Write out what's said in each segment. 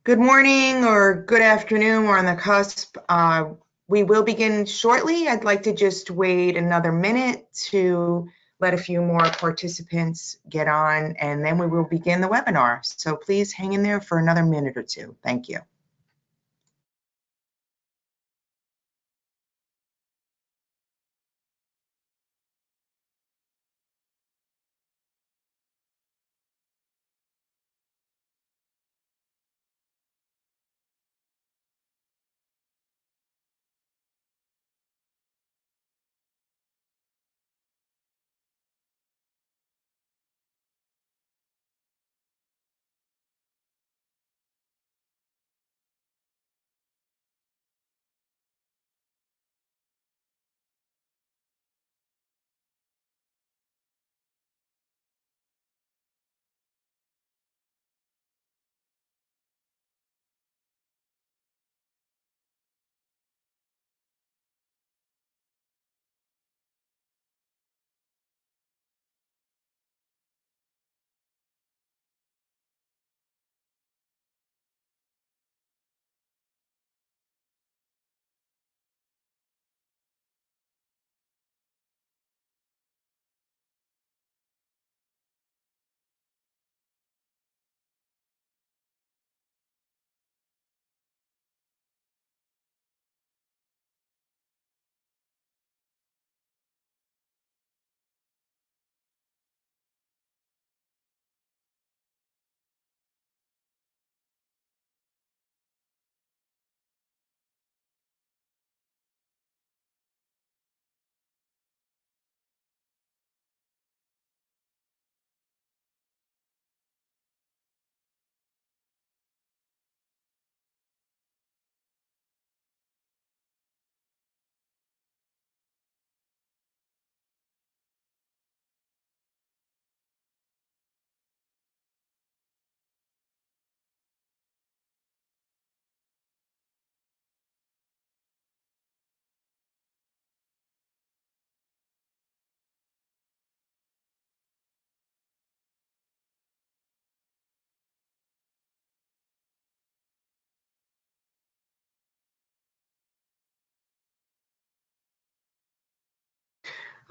Good morning or good afternoon. We're on the cusp. We will begin shortly. I'd like to just wait another minute to let a few more participants get on, and then we will begin the webinar. So please hang in there for another minute or two. Thank you.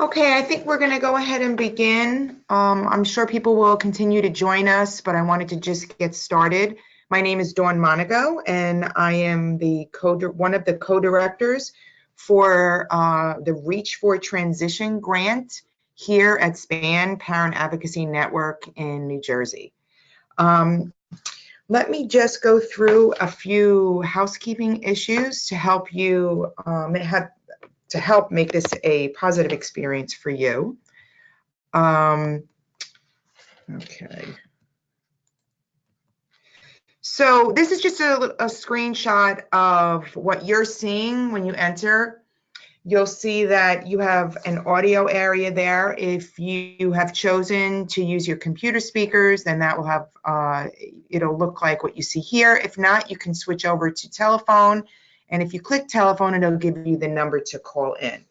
Okay, I think we're going to go ahead and begin. I'm sure people will continue to join us, but I wanted to just get started. My name is Dawn Monaco, and I am one of the co-directors for the Reach for Transition grant here at SPAN Parent Advocacy Network in New Jersey. Let me just go through a few housekeeping issues to help you make this a positive experience for you. Okay. So this is just a screenshot of what you're seeing when you enter. You'll see that you have an audio area there. If you have chosen to use your computer speakers, then that will have, it'll look like what you see here. If not, you can switch over to telephone. And if you click telephone, it'll give you the number to call in.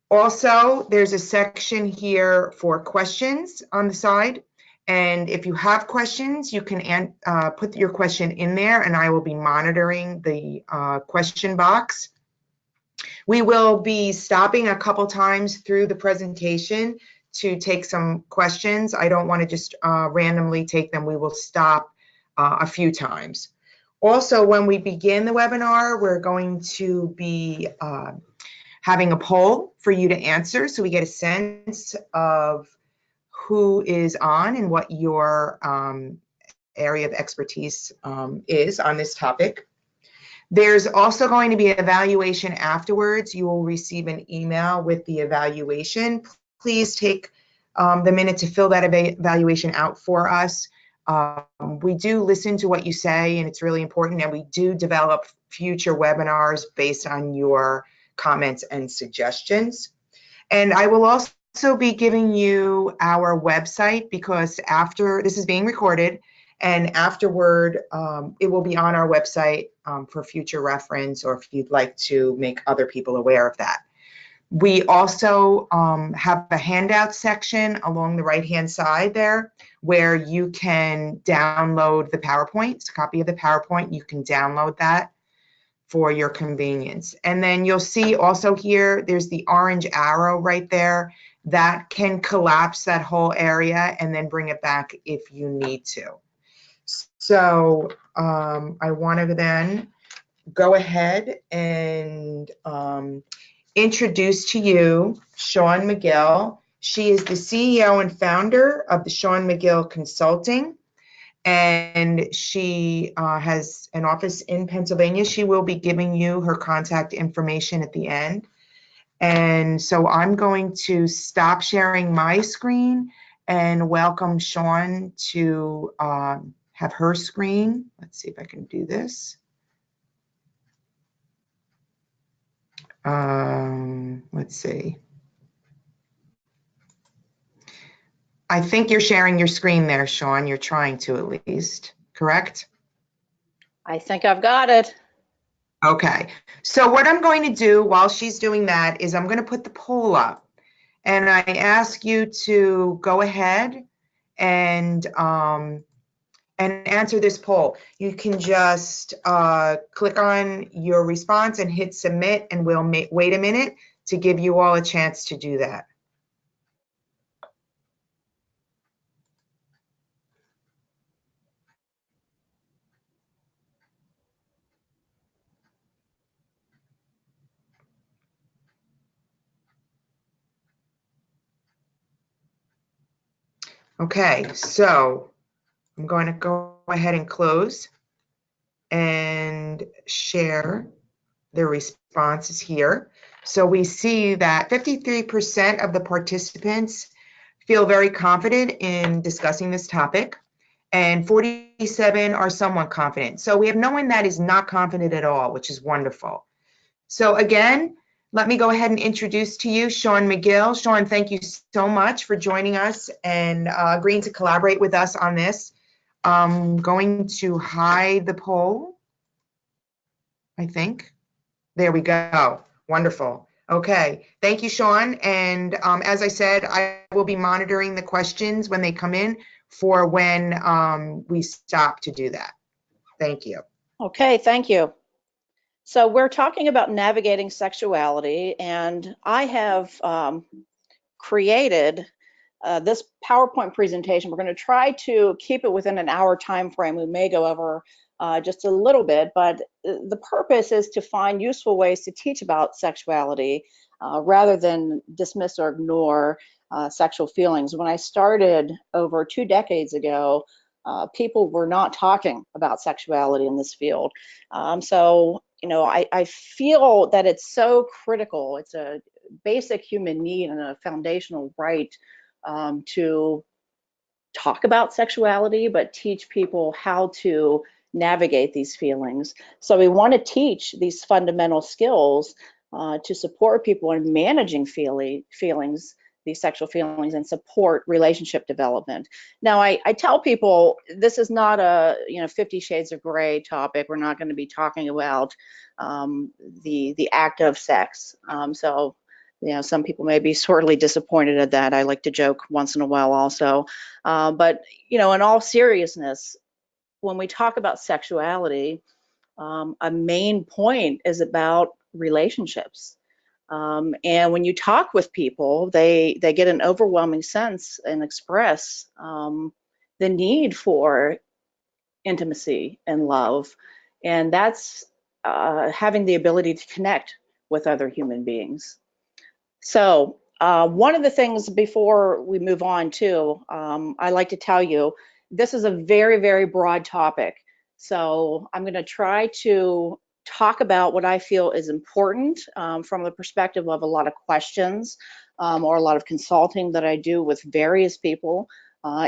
Also, there's a section here for questions on the side. And if you have questions, you can put your question in there, and I will be monitoring the question box. We will be stopping a couple times through the presentation to take some questions. I don't want to just randomly take them. We will stop a few times. Also, when we begin the webinar, we're going to be having a poll for you to answer, so we get a sense of who is on and what your area of expertise is on this topic. There's also going to be an evaluation afterwards. You will receive an email with the evaluation. Please take the minute to fill that evaluation out for us. We do listen to what you say, and it's really important, and we do develop future webinars based on your comments and suggestions. And I will also be giving you our website, because after this is being recorded, and afterward it will be on our website for future reference, or if you'd like to make other people aware of that. We also have a handout section along the right-hand side there where you can download the PowerPoint. It's a copy of the PowerPoint. You can download that for your convenience. And then you'll see also here, there's the orange arrow right there that can collapse that whole area and then bring it back if you need to. So I want to then go ahead and introduce to you Shawn McGill. She is the CEO and founder of the Shawn McGill Consulting, and she has an office in Pennsylvania. She will be giving you her contact information at the end. And so I'm going to stop sharing my screen and welcome Shawn to have her screen. Let's see if I can do this. Let's see. I think you're sharing your screen there, Shawn. You're trying to at least, correct? I think I've got it. Okay. So what I'm going to do while she's doing that is I'm going to put the poll up. And I ask you to go ahead and answer this poll. You can just click on your response and hit submit, and we'll wait a minute to give you all a chance to do that. Okay, so I'm going to go ahead and close and share the responses here. So we see that 53% of the participants feel very confident in discussing this topic, and 47 are somewhat confident. So we have no one that is not confident at all, which is wonderful. So again, let me go ahead and introduce to you Shawn McGill. Shawn, thank you so much for joining us and agreeing to collaborate with us on this. I'm going to hide the poll, I think. There we go. Wonderful. Okay. Thank you, Shawn. And as I said, I will be monitoring the questions when they come in for when we stop to do that. Thank you. Okay, thank you. So we're talking about navigating sexuality, and I have created this PowerPoint presentation. We're going to try to keep it within an hour time frame. We may go over just a little bit, but the purpose is to find useful ways to teach about sexuality rather than dismiss or ignore sexual feelings. When I started over 2 decades ago, people were not talking about sexuality in this field. So, you know, I feel that it's so critical. It's a basic human need and a foundational right to talk about sexuality, but teach people how to navigate these feelings. So we want to teach these fundamental skills to support people in managing feelings, these sexual feelings, and support relationship development. Now, I tell people this is not a 50 Shades of Grey topic. We're not going to be talking about the act of sex. So some people may be sorely disappointed at that. I like to joke once in a while also. But in all seriousness, when we talk about sexuality, a main point is about relationships. And when you talk with people, they get an overwhelming sense and express the need for intimacy and love. And that's having the ability to connect with other human beings. So one of the things before we move on to, I like to tell you, this is a very, very broad topic. So I'm going to try to talk about what I feel is important from the perspective of a lot of questions or a lot of consulting that I do with various people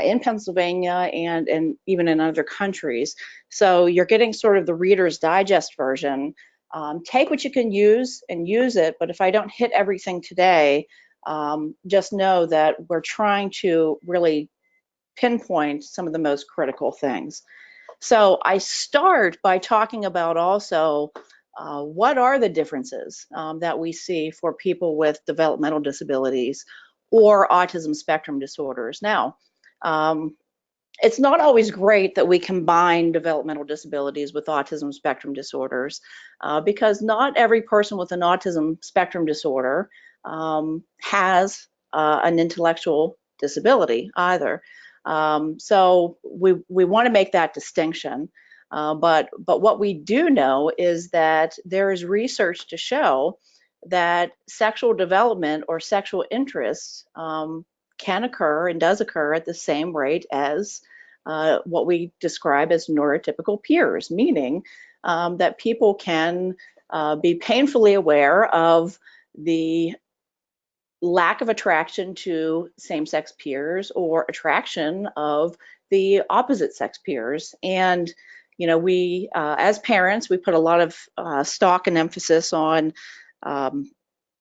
in Pennsylvania and even in other countries. So you're getting sort of the Reader's Digest version. Take what you can use and use it, but if I don't hit everything today, just know that we're trying to really pinpoint some of the most critical things. So I start by talking about also what are the differences that we see for people with developmental disabilities or autism spectrum disorders? Now, it's not always great that we combine developmental disabilities with autism spectrum disorders because not every person with an autism spectrum disorder has an intellectual disability either. So we want to make that distinction. But what we do know is that there is research to show that sexual development or sexual interests can occur and does occur at the same rate as what we describe as neurotypical peers, meaning that people can be painfully aware of the lack of attraction to same-sex peers or attraction of the opposite sex peers. And you know, we as parents, we put a lot of stock and emphasis on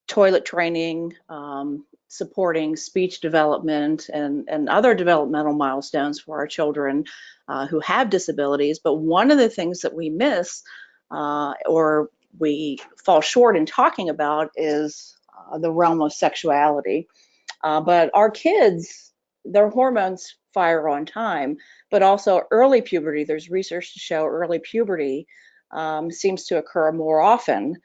toilet training, supporting speech development and other developmental milestones for our children who have disabilities. But one of the things that we miss or we fall short in talking about is the realm of sexuality. But our kids, their hormones fire on time, but also early puberty. There's research to show early puberty seems to occur more often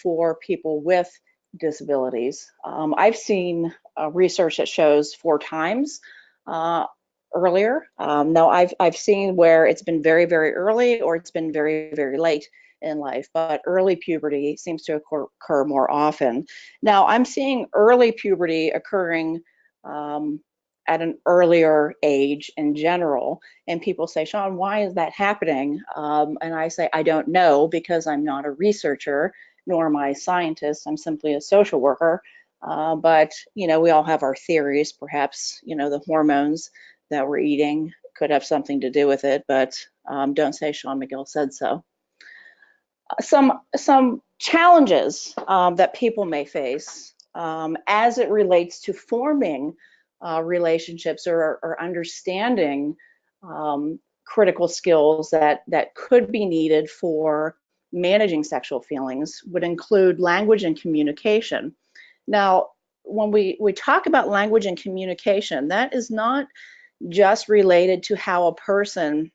for people with disabilities. I've seen research that shows 4 times earlier. No, I've seen where it's been very, very early or it's been very, very late in life, but early puberty seems to occur more often. Now, I'm seeing early puberty occurring at an earlier age in general, and people say, Sean, why is that happening? And I say, I don't know, because I'm not a researcher, nor am I a scientist. I'm simply a social worker. But you know, we all have our theories. Perhaps you know the hormones that we're eating could have something to do with it, but don't say Sean McGill said so. Some challenges that people may face as it relates to forming relationships or understanding critical skills that could be needed for managing sexual feelings would include language and communication. Now, when we talk about language and communication, that is not just related to how a person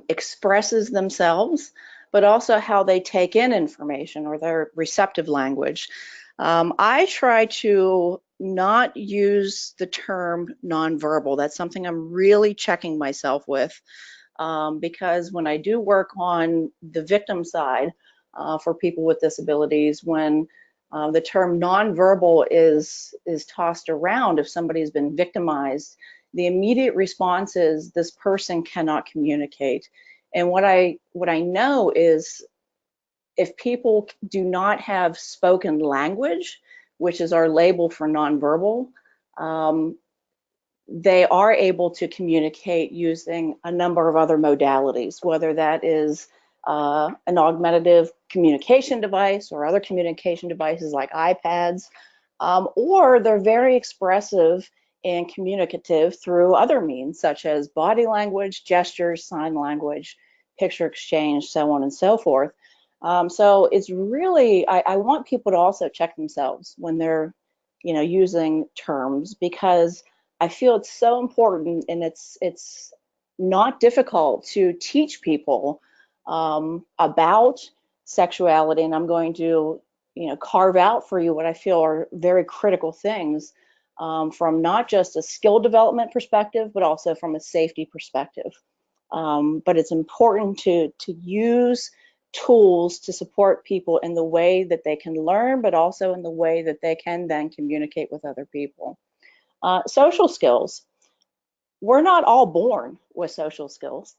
expresses themselves, but also how they take in information or their receptive language. I try to not use the term nonverbal. That's something I'm really checking myself with because when I do work on the victim side for people with disabilities, when the term nonverbal is tossed around, if somebody's been victimized, the immediate response is this person cannot communicate. And what I know is if people do not have spoken language, which is our label for nonverbal, they are able to communicate using a number of other modalities, whether that is an augmentative communication device or other communication devices like iPads, or they're very expressive and communicative through other means such as body language, gestures, sign language, picture exchange, so on and so forth. So it's really, I want people to also check themselves when they're, you know, using terms, because I feel it's so important, and it's not difficult to teach people about sexuality. And I'm going to, you know, carve out for you what I feel are very critical things from not just a skill development perspective, but also from a safety perspective. But it's important to use tools to support people in the way that they can learn, but also in the way that they can then communicate with other people. Social skills. We're not all born with social skills.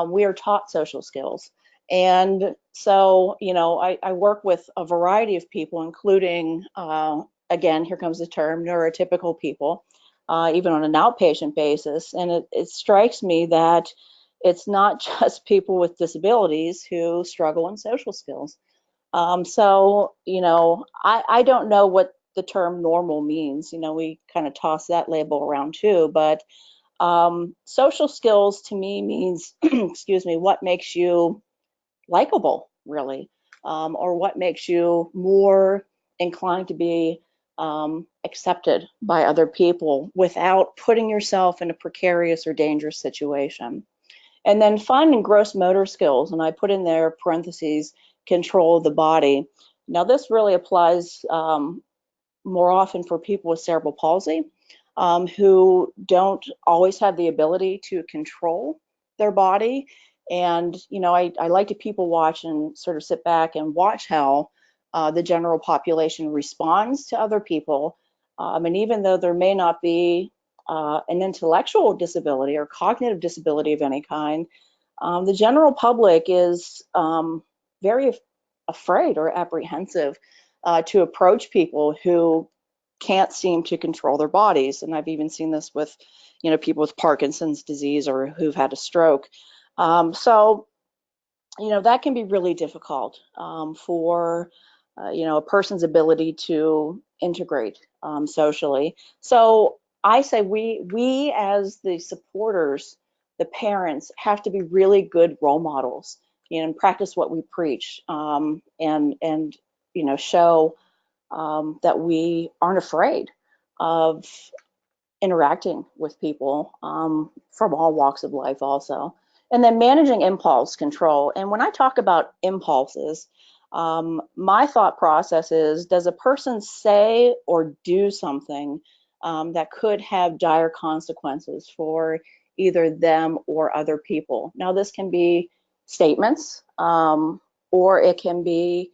We are taught social skills. And so, you know, I work with a variety of people, including, again, here comes the term, neurotypical people, even on an outpatient basis. And it strikes me that it's not just people with disabilities who struggle in social skills. So, you know, I don't know what the term normal means. You know, we kind of toss that label around too, but social skills to me means, excuse me, what makes you likable, really, or what makes you more inclined to be accepted by other people without putting yourself in a precarious or dangerous situation. And then fine and gross motor skills, and I put in there parentheses, control of the body. Now this really applies more often for people with cerebral palsy, who don't always have the ability to control their body. And, you know, I like to people watch and sort of sit back and watch how the general population responds to other people. And even though there may not be an intellectual disability or cognitive disability of any kind, the general public is very afraid or apprehensive to approach people who can't seem to control their bodies. And I've even seen this with, you know, people with Parkinson's disease or who've had a stroke. So, you know, that can be really difficult for, you know, a person's ability to integrate socially. So I say we as the supporters, the parents, have to be really good role models, you know, and practice what we preach, and you know, show that we aren't afraid of interacting with people from all walks of life also. And then managing impulse control. And when I talk about impulses, my thought process is, does a person say or do something that could have dire consequences for either them or other people? Now, this can be statements, or it can be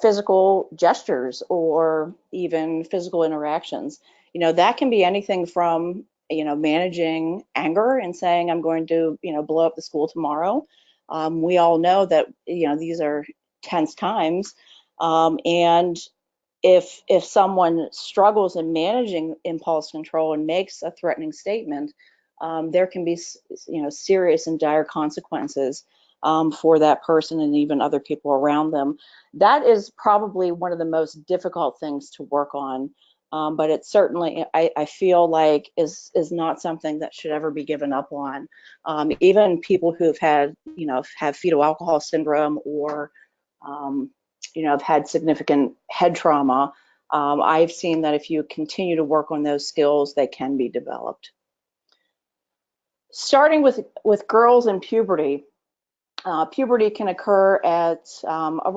physical gestures or even physical interactions. You know, that can be anything from, you know, managing anger and saying, I'm going to, you know, blow up the school tomorrow. We all know that, you know, these are tense times. And if someone struggles in managing impulse control and makes a threatening statement, there can be, you know, serious and dire consequences for that person and even other people around them. That is probably one of the most difficult things to work on, but it certainly, I feel like, is not something that should ever be given up on. Even people who've had, you know, have fetal alcohol syndrome or, you know, have had significant head trauma, I've seen that if you continue to work on those skills, they can be developed. Starting with girls in puberty. Puberty can occur at,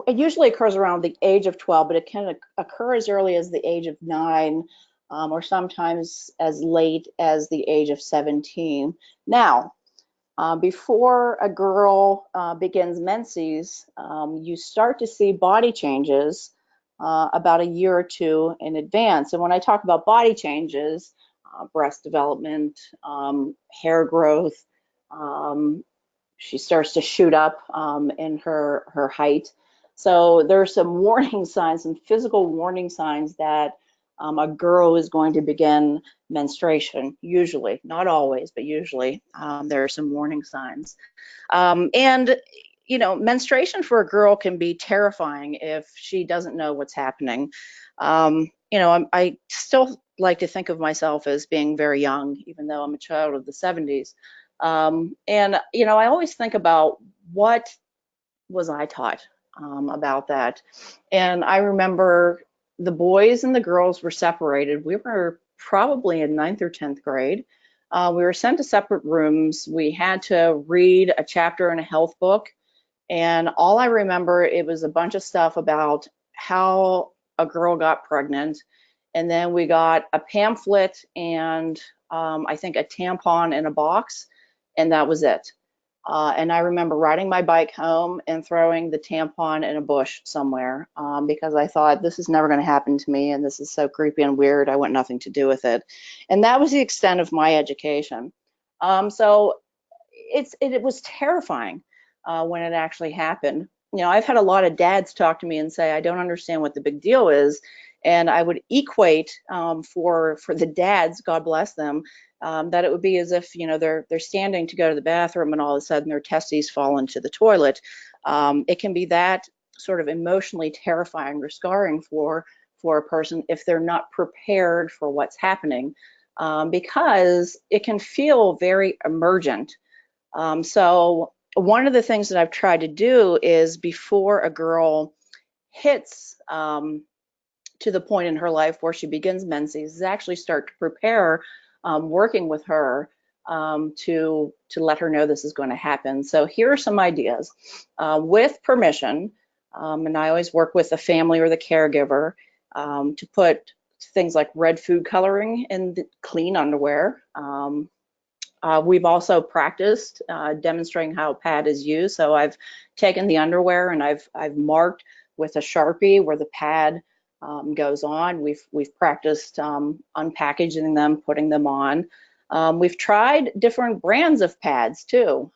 it usually occurs around the age of 12, but it can occur as early as the age of 9, or sometimes as late as the age of 17. Now, before a girl begins menses, you start to see body changes about a year or two in advance. And when I talk about body changes, breast development, hair growth, she starts to shoot up in her height. So there are some warning signs, some physical warning signs that a girl is going to begin menstruation, usually, not always, but usually there are some warning signs. And, you know, menstruation for a girl can be terrifying if she doesn't know what's happening. You know, I still like to think of myself as being very young, even though I'm a child of the 70s. And, you know, I always think about what was I taught about that. And I remember the boys and the girls were separated. We were probably in 9th or 10th grade. We were sent to separate rooms. We had to read a chapter in a health book. And all I remember, it was a bunch of stuff about how a girl got pregnant. And then we got a pamphlet and I think a tampon in a box. And that was it. And I remember riding my bike home and throwing the tampon in a bush somewhere because I thought, this is never going to happen to me, and this is so creepy and weird. I want nothing to do with it. And that was the extent of my education. So it was terrifying when it actually happened. You know, I've had a lot of dads talk to me and say, I don't understand what the big deal is. And I would equate for the dads, God bless them, that it would be as if, you know, they're standing to go to the bathroom and all of a sudden their testes fall into the toilet. It can be that sort of emotionally terrifying or scarring for a person if they're not prepared for what's happening, because it can feel very emergent. So one of the things that I've tried to do is before a girl hits to the point in her life where she begins menses, is actually start to prepare, working with her to let her know this is going to happen. So here are some ideas with permission, and I always work with the family or the caregiver to put things like red food coloring in the clean underwear. We've also practiced demonstrating how a pad is used. So I've taken the underwear and I've marked with a Sharpie where the pad goes on. We've practiced unpackaging them, putting them on. We've tried different brands of pads too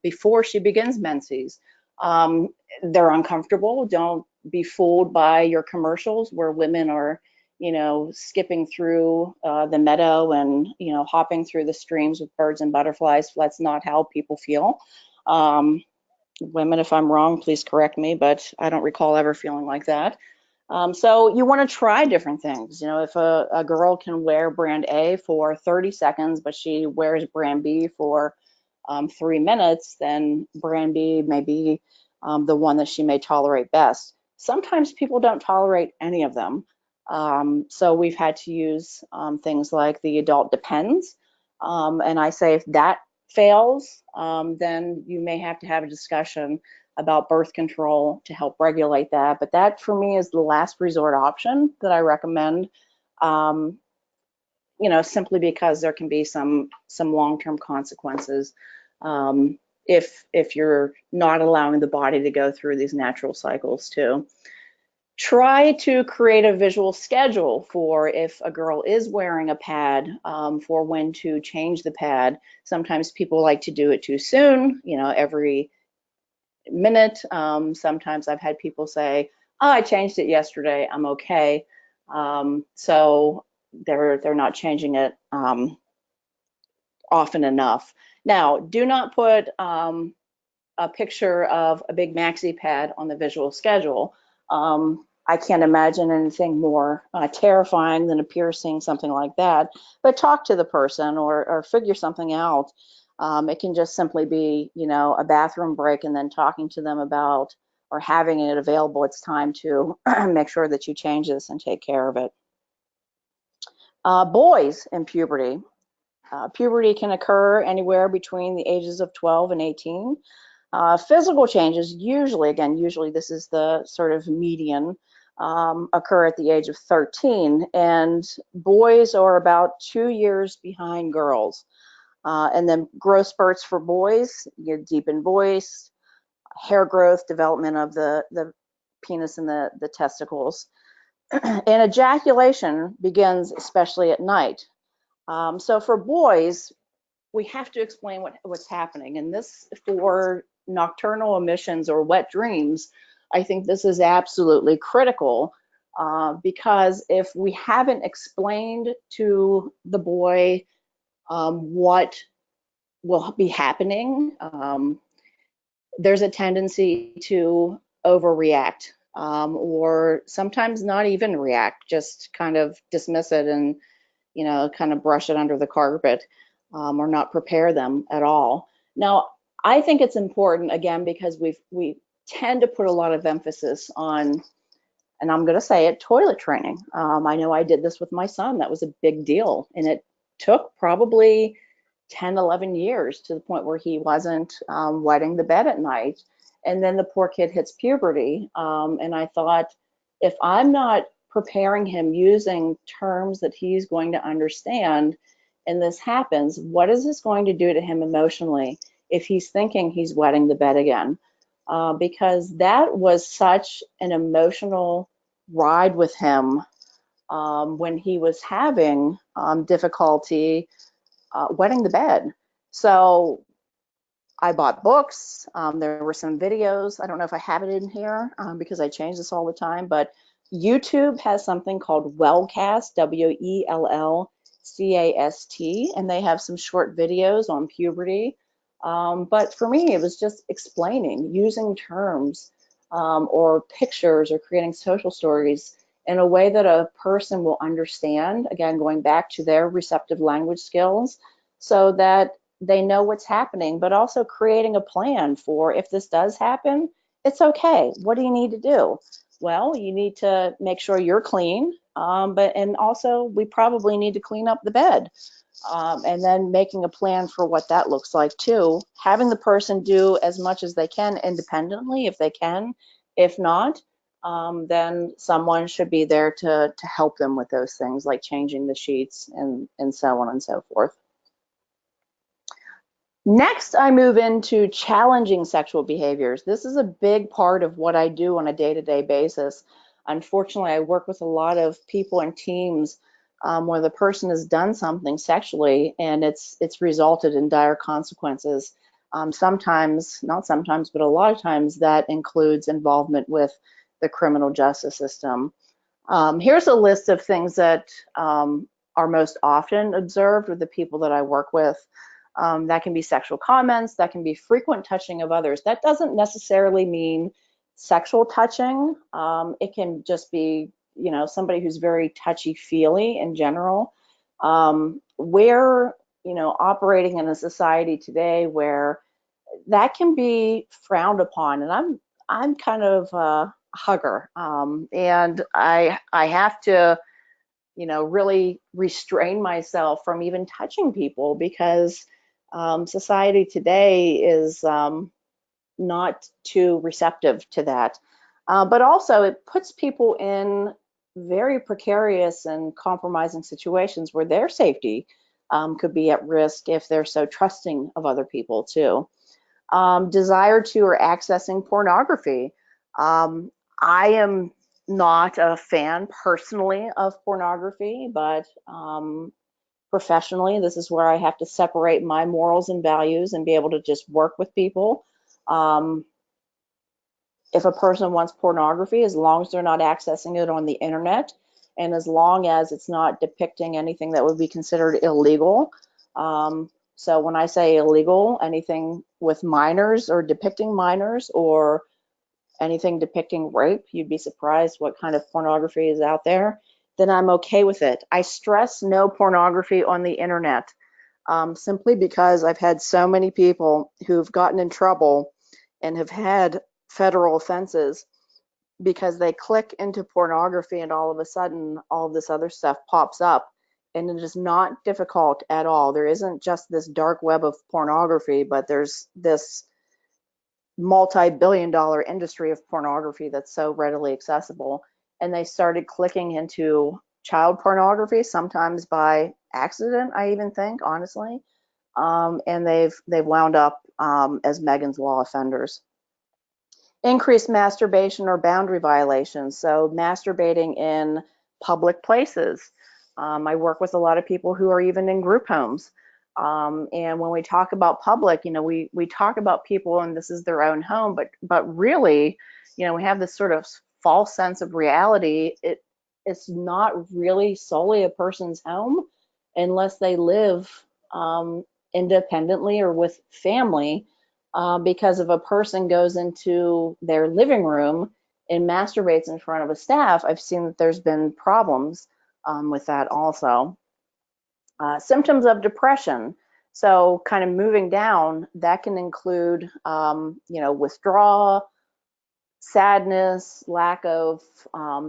before she begins menses. They're uncomfortable. Don't be fooled by your commercials where women are, you know, skipping through the meadow and, you know, hopping through the streams with birds and butterflies. That's not how people feel. Women, if I'm wrong, please correct me, but I don't recall ever feeling like that. So you want to try different things. You know, if a girl can wear brand A for 30 seconds, but she wears brand B for 3 minutes, then brand B may be the one that she may tolerate best. Sometimes people don't tolerate any of them. So we've had to use things like the adult depends. And I say if that fails, then you may have to have a discussion about birth control to help regulate that. But that for me is the last resort option that I recommend, you know, simply because there can be some long-term consequences if you're not allowing the body to go through these natural cycles too. Try to create a visual schedule for if a girl is wearing a pad, for when to change the pad. Sometimes people like to do it too soon, you know, every minute. Sometimes I've had people say, oh, I changed it yesterday, I'm okay. So they're not changing it often enough. Now, do not put a picture of a big maxi pad on the visual schedule. I can't imagine anything more terrifying than a peer seeing something like that, but talk to the person or figure something out. It can just simply be, you know, a bathroom break and then talking to them about or having it available. It's time to make sure that you change this and take care of it. Boys in puberty. Puberty can occur anywhere between the ages of 12 and 18. Physical changes usually this is the sort of median, occur at the age of 13, and boys are about 2 years behind girls. And then growth spurts for boys, you get deepened voice, hair growth, development of the penis and the testicles. And ejaculation begins especially at night. So for boys, we have to explain what's happening. And this, for nocturnal emissions or wet dreams, I think this is absolutely critical, because if we haven't explained to the boy what will be happening, there's a tendency to overreact, or sometimes not even react, just kind of dismiss it and, you know, kind of brush it under the carpet, or not prepare them at all. Now, I think it's important, again, because we tend to put a lot of emphasis on, and I'm going to say it, toilet training. I know I did this with my son. That was a big deal, and it took probably 10, 11 years to the point where he wasn't wetting the bed at night. And then the poor kid hits puberty, and I thought, if I'm not preparing him using terms that he's going to understand, and this happens, what is this going to do to him emotionally if he's thinking he's wetting the bed again? Because that was such an emotional ride with him when he was having difficulty wetting the bed. So I bought books. There were some videos. I don't know if I have it in here because I change this all the time, but YouTube has something called Wellcast, WELLCAST, and they have some short videos on puberty. But for me, it was just explaining, using terms or pictures or creating social stories in a way that a person will understand, again, going back to their receptive language skills, so that they know what's happening, but also creating a plan for if this does happen, it's okay. What do you need to do? Well, you need to make sure you're clean, and also we probably need to clean up the bed. And then making a plan for what that looks like too. Having the person do as much as they can independently if they can. If not, then someone should be there to help them with those things like changing the sheets and so on and so forth. Next, I move into challenging sexual behaviors. This is a big part of what I do on a day-to-day basis. Unfortunately, I work with a lot of people and teams where the person has done something sexually and it's resulted in dire consequences. Sometimes, not sometimes, but a lot of times that includes involvement with the criminal justice system. Here's a list of things that are most often observed with the people that I work with. That can be sexual comments, that can be frequent touching of others. That doesn't necessarily mean sexual touching. It can just be, you know, somebody who's very touchy-feely in general. We're, you know, operating in a society today where that can be frowned upon, and I'm kind of a hugger, and I have to, you know, really restrain myself from even touching people because society today is not too receptive to that. But also it puts people in very precarious and compromising situations where their safety could be at risk if they're so trusting of other people too. Desire to or accessing pornography. I am not a fan personally of pornography, but professionally, this is where I have to separate my morals and values and be able to just work with people. If a person wants pornography, as long as they're not accessing it on the internet, and as long as it's not depicting anything that would be considered illegal. So when I say illegal, anything with minors or depicting minors or anything depicting rape, you'd be surprised what kind of pornography is out there, then I'm okay with it. I stress no pornography on the internet, simply because I've had so many people who've gotten in trouble and have had federal offenses because they click into pornography and all of a sudden all of this other stuff pops up, and it is not difficult at all. There isn't just this dark web of pornography, but there's this multi-billion-dollar industry of pornography that's so readily accessible. And they started clicking into child pornography, sometimes by accident, I even think, honestly. And they've wound up as Megan's Law offenders. Increased masturbation or boundary violations. So masturbating in public places. I work with a lot of people who are even in group homes. And when we talk about public, you know, we talk about people and this is their own home, but really, you know, we have this sort of false sense of reality. It's not really solely a person's home unless they live independently or with family, because if a person goes into their living room and masturbates in front of a staff, I've seen that there's been problems with that also. Symptoms of depression. So kind of moving down, that can include, you know, withdrawal, sadness, lack of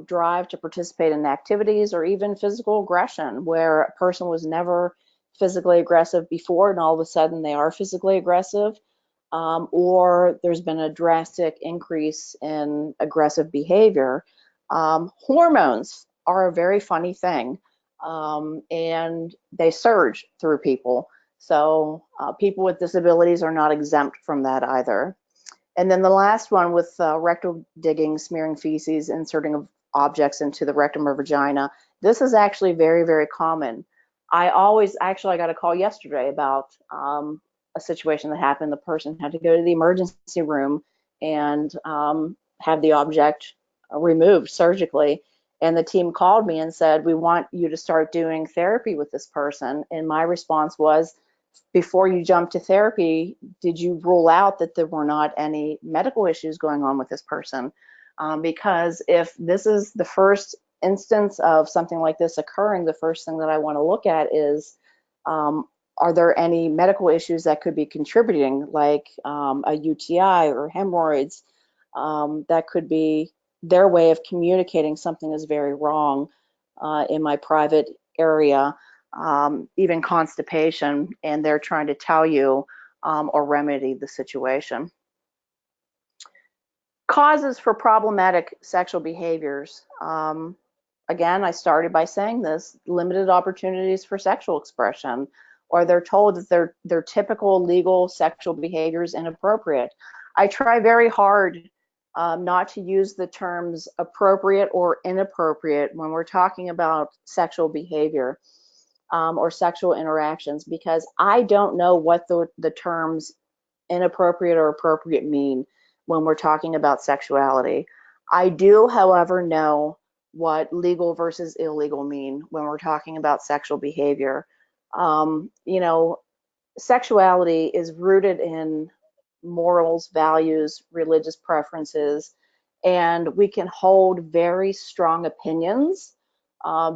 drive to participate in activities, or even physical aggression, where a person was never physically aggressive before and all of a sudden they are physically aggressive, or there's been a drastic increase in aggressive behavior. Hormones are a very funny thing. And they surge through people. So people with disabilities are not exempt from that either. And then the last one with rectal digging, smearing feces, inserting of objects into the rectum or vagina. This is actually very, very common. I got a call yesterday about a situation that happened. The person had to go to the emergency room and have the object removed surgically. And the team called me and said, we want you to start doing therapy with this person. And my response was, before you jump to therapy, did you rule out that there were not any medical issues going on with this person? Because if this is the first instance of something like this occurring, the first thing that I want to look at is Are there any medical issues that could be contributing, like a UTI or hemorrhoids? That could be their way of communicating something is very wrong in my private area, even constipation, and they're trying to tell you or remedy the situation. Causes for problematic sexual behaviors. Again, I started by saying this: limited opportunities for sexual expression, or they're told that their typical legal sexual behavior is inappropriate. I try very hard not to use the terms appropriate or inappropriate when we're talking about sexual behavior or sexual interactions, because I don't know what the terms inappropriate or appropriate mean when we're talking about sexuality. I do, however, know what legal versus illegal mean when we're talking about sexual behavior. You know, sexuality is rooted in morals, values, religious preferences, and we can hold very strong opinions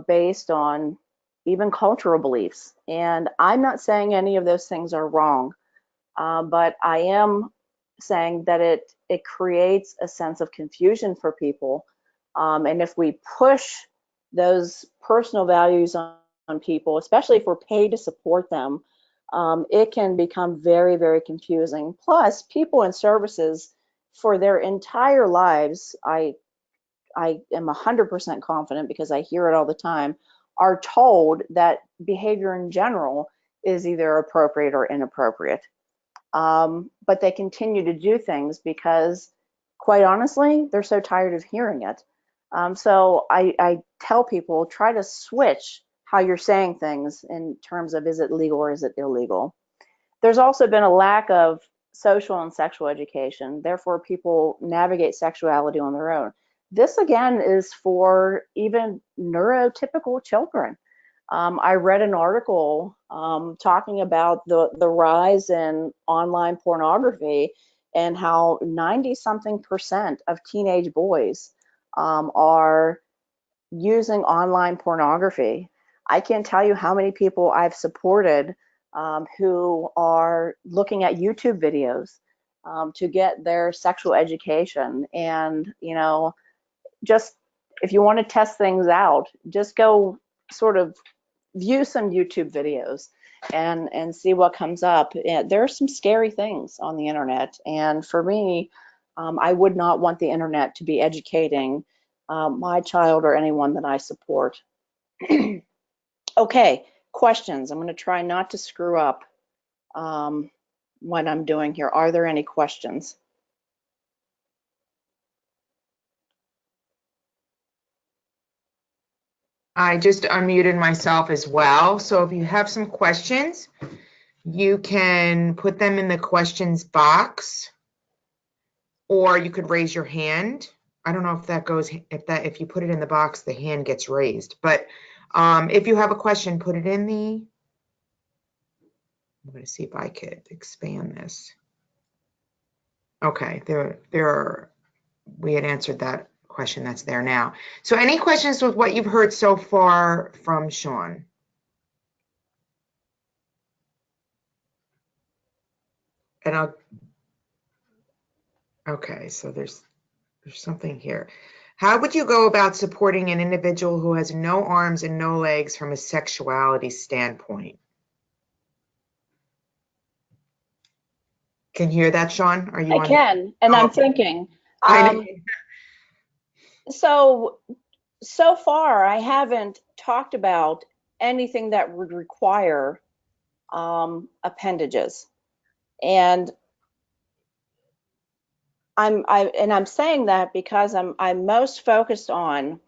based on even cultural beliefs. And I'm not saying any of those things are wrong, but I am saying that it creates a sense of confusion for people. And if we push those personal values on people, especially if we're paid to support them, it can become very, very confusing. Plus, people in services for their entire lives, I am 100% confident, because I hear it all the time, are told that behavior in general is either appropriate or inappropriate. But they continue to do things because, quite honestly, they're so tired of hearing it. So I tell people, try to switch how you're saying things in terms of, is it legal or is it illegal? There's also been a lack of social and sexual education. Therefore, people navigate sexuality on their own. This, again, is for even neurotypical children. I read an article talking about the rise in online pornography and how 90-something% of teenage boys are using online pornography. I can't tell you how many people I've supported who are looking at YouTube videos to get their sexual education. And, you know, just if you want to test things out, just go sort of view some YouTube videos and see what comes up. There are some scary things on the internet, and for me, I would not want the internet to be educating my child or anyone that I support. Okay, questions. I'm going to try not to screw up what I'm doing here. Are there any questions? I just unmuted myself as well. So if you have some questions, you can put them in the questions box, or you could raise your hand. I don't know if that goes, if you put it in the box, the hand gets raised. But if you have a question, put it in the, I'm going to see if I could expand this. Okay, we had answered that question that's there now. So any questions with what you've heard so far from Sean? And okay, so there's something here. How would you go about supporting an individual who has no arms and no legs from a sexuality standpoint? Can you hear that, Sean? Are you I can, and I'm thinking. So far, I haven't talked about anything that would require appendages, and I'm saying that because I'm most focused on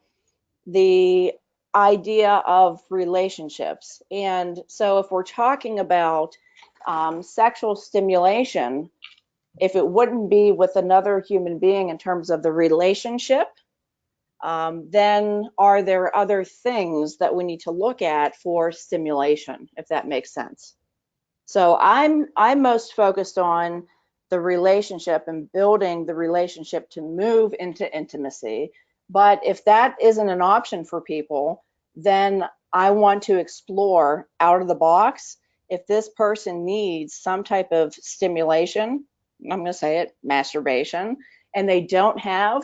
the idea of relationships. And so if we're talking about sexual stimulation, if it wouldn't be with another human being in terms of the relationship, then are there other things that we need to look at for stimulation, if that makes sense? So I'm most focused on the relationship and building the relationship to move into intimacy. But if that isn't an option for people, then I want to explore out of the box if this person needs some type of stimulation, I'm going to say it, masturbation, and they don't have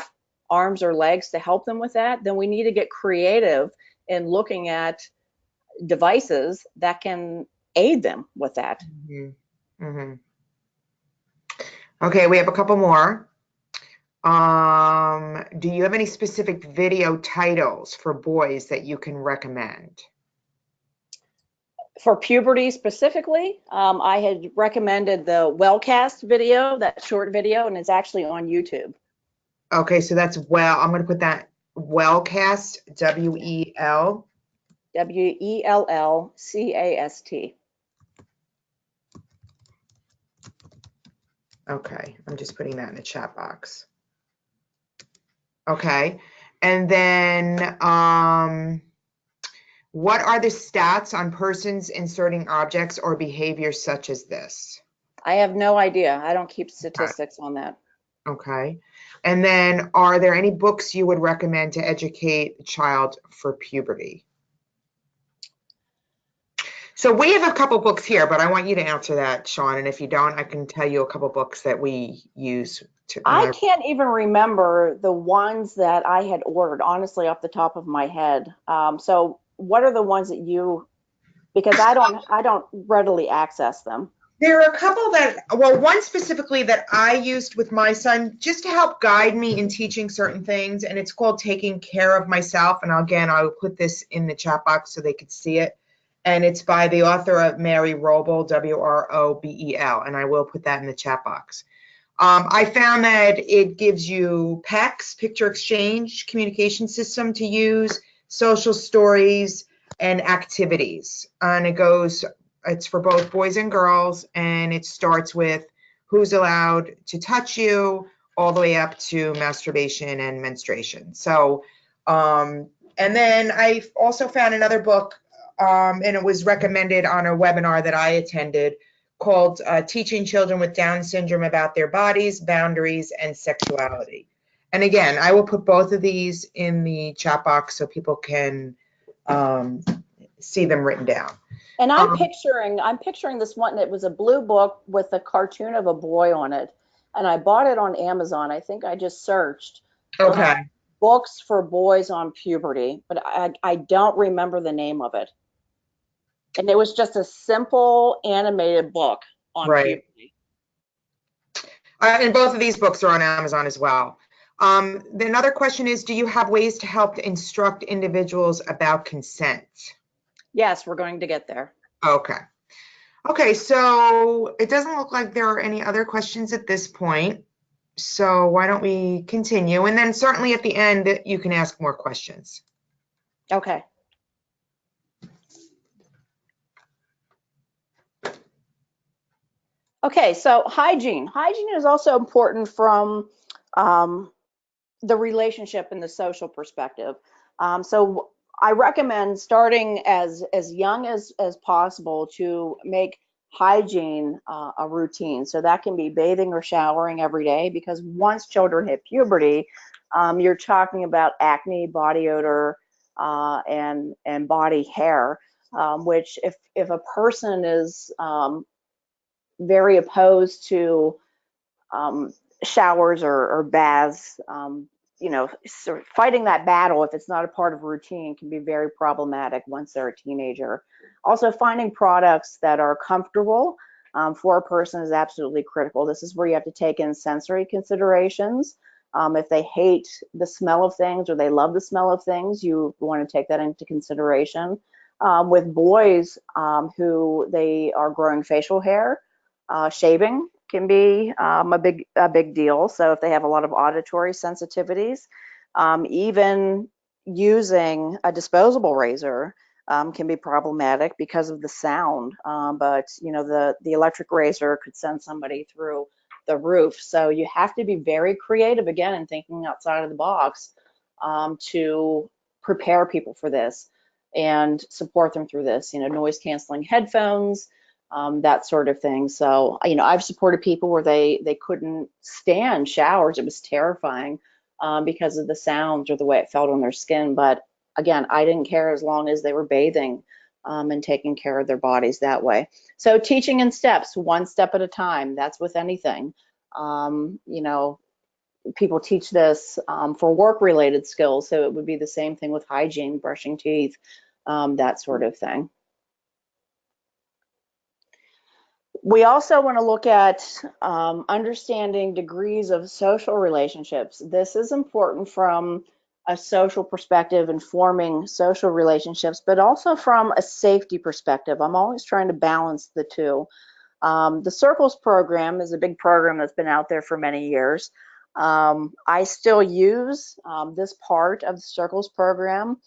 arms or legs to help them with that, then we need to get creative in looking at devices that can aid them with that. Mm-hmm. Mm-hmm. Okay, we have a couple more. Do you have any specific video titles for boys that you can recommend? For puberty specifically, I had recommended the Wellcast video, that short video, and it's actually on YouTube. Okay, so that's I'm going to put that Wellcast, W-E-L. W-E-L-L-C-A-S-T. Okay, I'm just putting that in the chat box. Okay, and then what are the stats on persons inserting objects or behaviors such as this? I have no idea. I don't keep statistics on that. Okay, and then are there any books you would recommend to educate the child for puberty? So we have a couple books here, but I want you to answer that, Sean, and if you don't, I can tell you a couple books that we use. I can't even remember the ones that I had ordered, honestly, off the top of my head. So what are the ones that you, because I don't readily access them. There are a couple that, well, one specifically that I used with my son just to help guide me in teaching certain things, and it's called Taking Care of Myself. And again, I will put this in the chat box so they could see it. And it's by the author of Mary Robel, W-R-O-B-E-L, and I will put that in the chat box. I found that it gives you PECS, picture exchange communication system to use, social stories, and activities. And it's for both boys and girls, and it starts with who's allowed to touch you all the way up to masturbation and menstruation. So, and then I also found another book, and it was recommended on a webinar that I attended called Teaching Children with Down Syndrome About Their Bodies, Boundaries, and Sexuality. And again, I will put both of these in the chat box so people can see them written down. And I'm picturing this one. It was a blue book with a cartoon of a boy on it, and I bought it on Amazon. I think I just searched books for boys on puberty, but I don't remember the name of it. And it was just a simple animated book on puberty. And both of these books are on Amazon as well. Another question is, do you have ways to help instruct individuals about consent? Yes, we're going to get there. Okay. Okay, so it doesn't look like there are any other questions at this point. So why don't we continue? And then certainly at the end, you can ask more questions. Okay. Okay, so hygiene. Hygiene is also important from the relationship and the social perspective. So I recommend starting as young as possible to make hygiene a routine. So that can be bathing or showering every day, because once children hit puberty, you're talking about acne, body odor, and body hair, which if a person is very opposed to showers or baths, you know, sort of fighting that battle, if it's not a part of routine, can be very problematic once they're a teenager. Also, finding products that are comfortable for a person is absolutely critical. This is where you have to take in sensory considerations. If they hate the smell of things or they love the smell of things, you want to take that into consideration. With boys who they are growing facial hair, shaving can be a big deal. So if they have a lot of auditory sensitivities, even using a disposable razor can be problematic because of the sound. But you know, the electric razor could send somebody through the roof. So you have to be very creative again and thinking outside of the box to prepare people for this and support them through this. You know, noise canceling headphones, that sort of thing. So, you know, I've supported people where they couldn't stand showers. It was terrifying because of the sounds or the way it felt on their skin. But again, I didn't care as long as they were bathing and taking care of their bodies that way. So teaching in steps, one step at a time. That's with anything. You know, people teach this for work-related skills, so it would be the same thing with hygiene, brushing teeth, that sort of thing. We also want to look at understanding degrees of social relationships. This is important from a social perspective and forming social relationships, but also from a safety perspective. I'm always trying to balance the two. The Circles program is a big program that's been out there for many years. I still use this part of the Circles program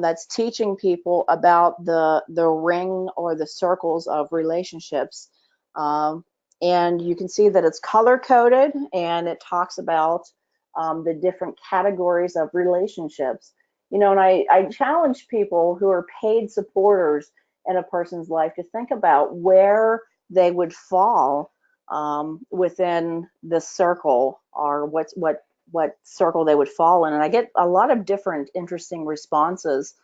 that's teaching people about the ring or the circles of relationships. And you can see that it's color coded, and it talks about the different categories of relationships. You know, and I challenge people who are paid supporters in a person's life to think about where they would fall within the circle, or what circle they would fall in. And I get a lot of different interesting responses.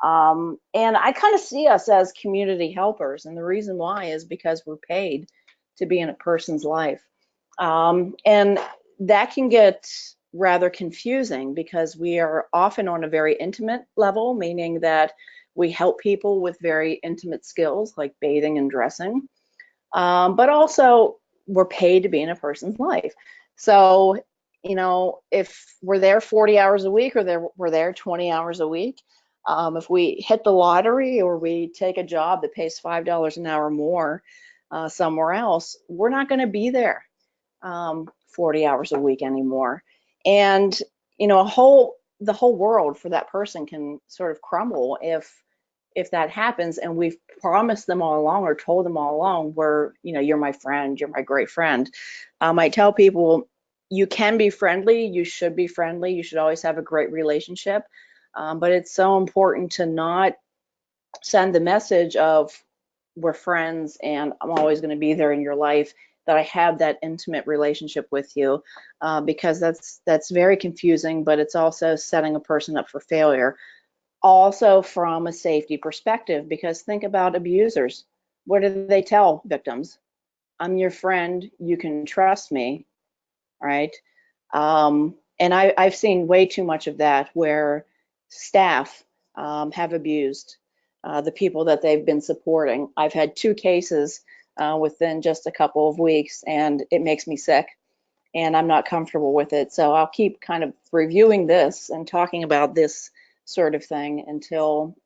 And I kind of see us as community helpers. And the reason why is because we're paid to be in a person's life. And that can get rather confusing because we are often on a very intimate level, meaning that we help people with very intimate skills like bathing and dressing. But also we're paid to be in a person's life. So, you know, if we're there 40 hours a week, or we're there 20 hours a week, if we hit the lottery or we take a job that pays $5 an hour more somewhere else, we're not going to be there 40 hours a week anymore. And, you know, the whole world for that person can sort of crumble if that happens, and we've promised them all along or told them all along, you know, you're my friend, you're my great friend. I tell people, you can be friendly, you should be friendly, you should always have a great relationship, but it's so important to not send the message of we're friends and I'm always going to be there in your life, that I have that intimate relationship with you, because that's very confusing, but it's also setting a person up for failure. Also from a safety perspective, because think about abusers. What do they tell victims? I'm your friend, you can trust me, right? And I've seen way too much of that where staff have abused the people that they've been supporting. I've had 2 cases within just a couple of weeks, and it makes me sick, and I'm not comfortable with it. So I'll keep kind of reviewing this and talking about this sort of thing until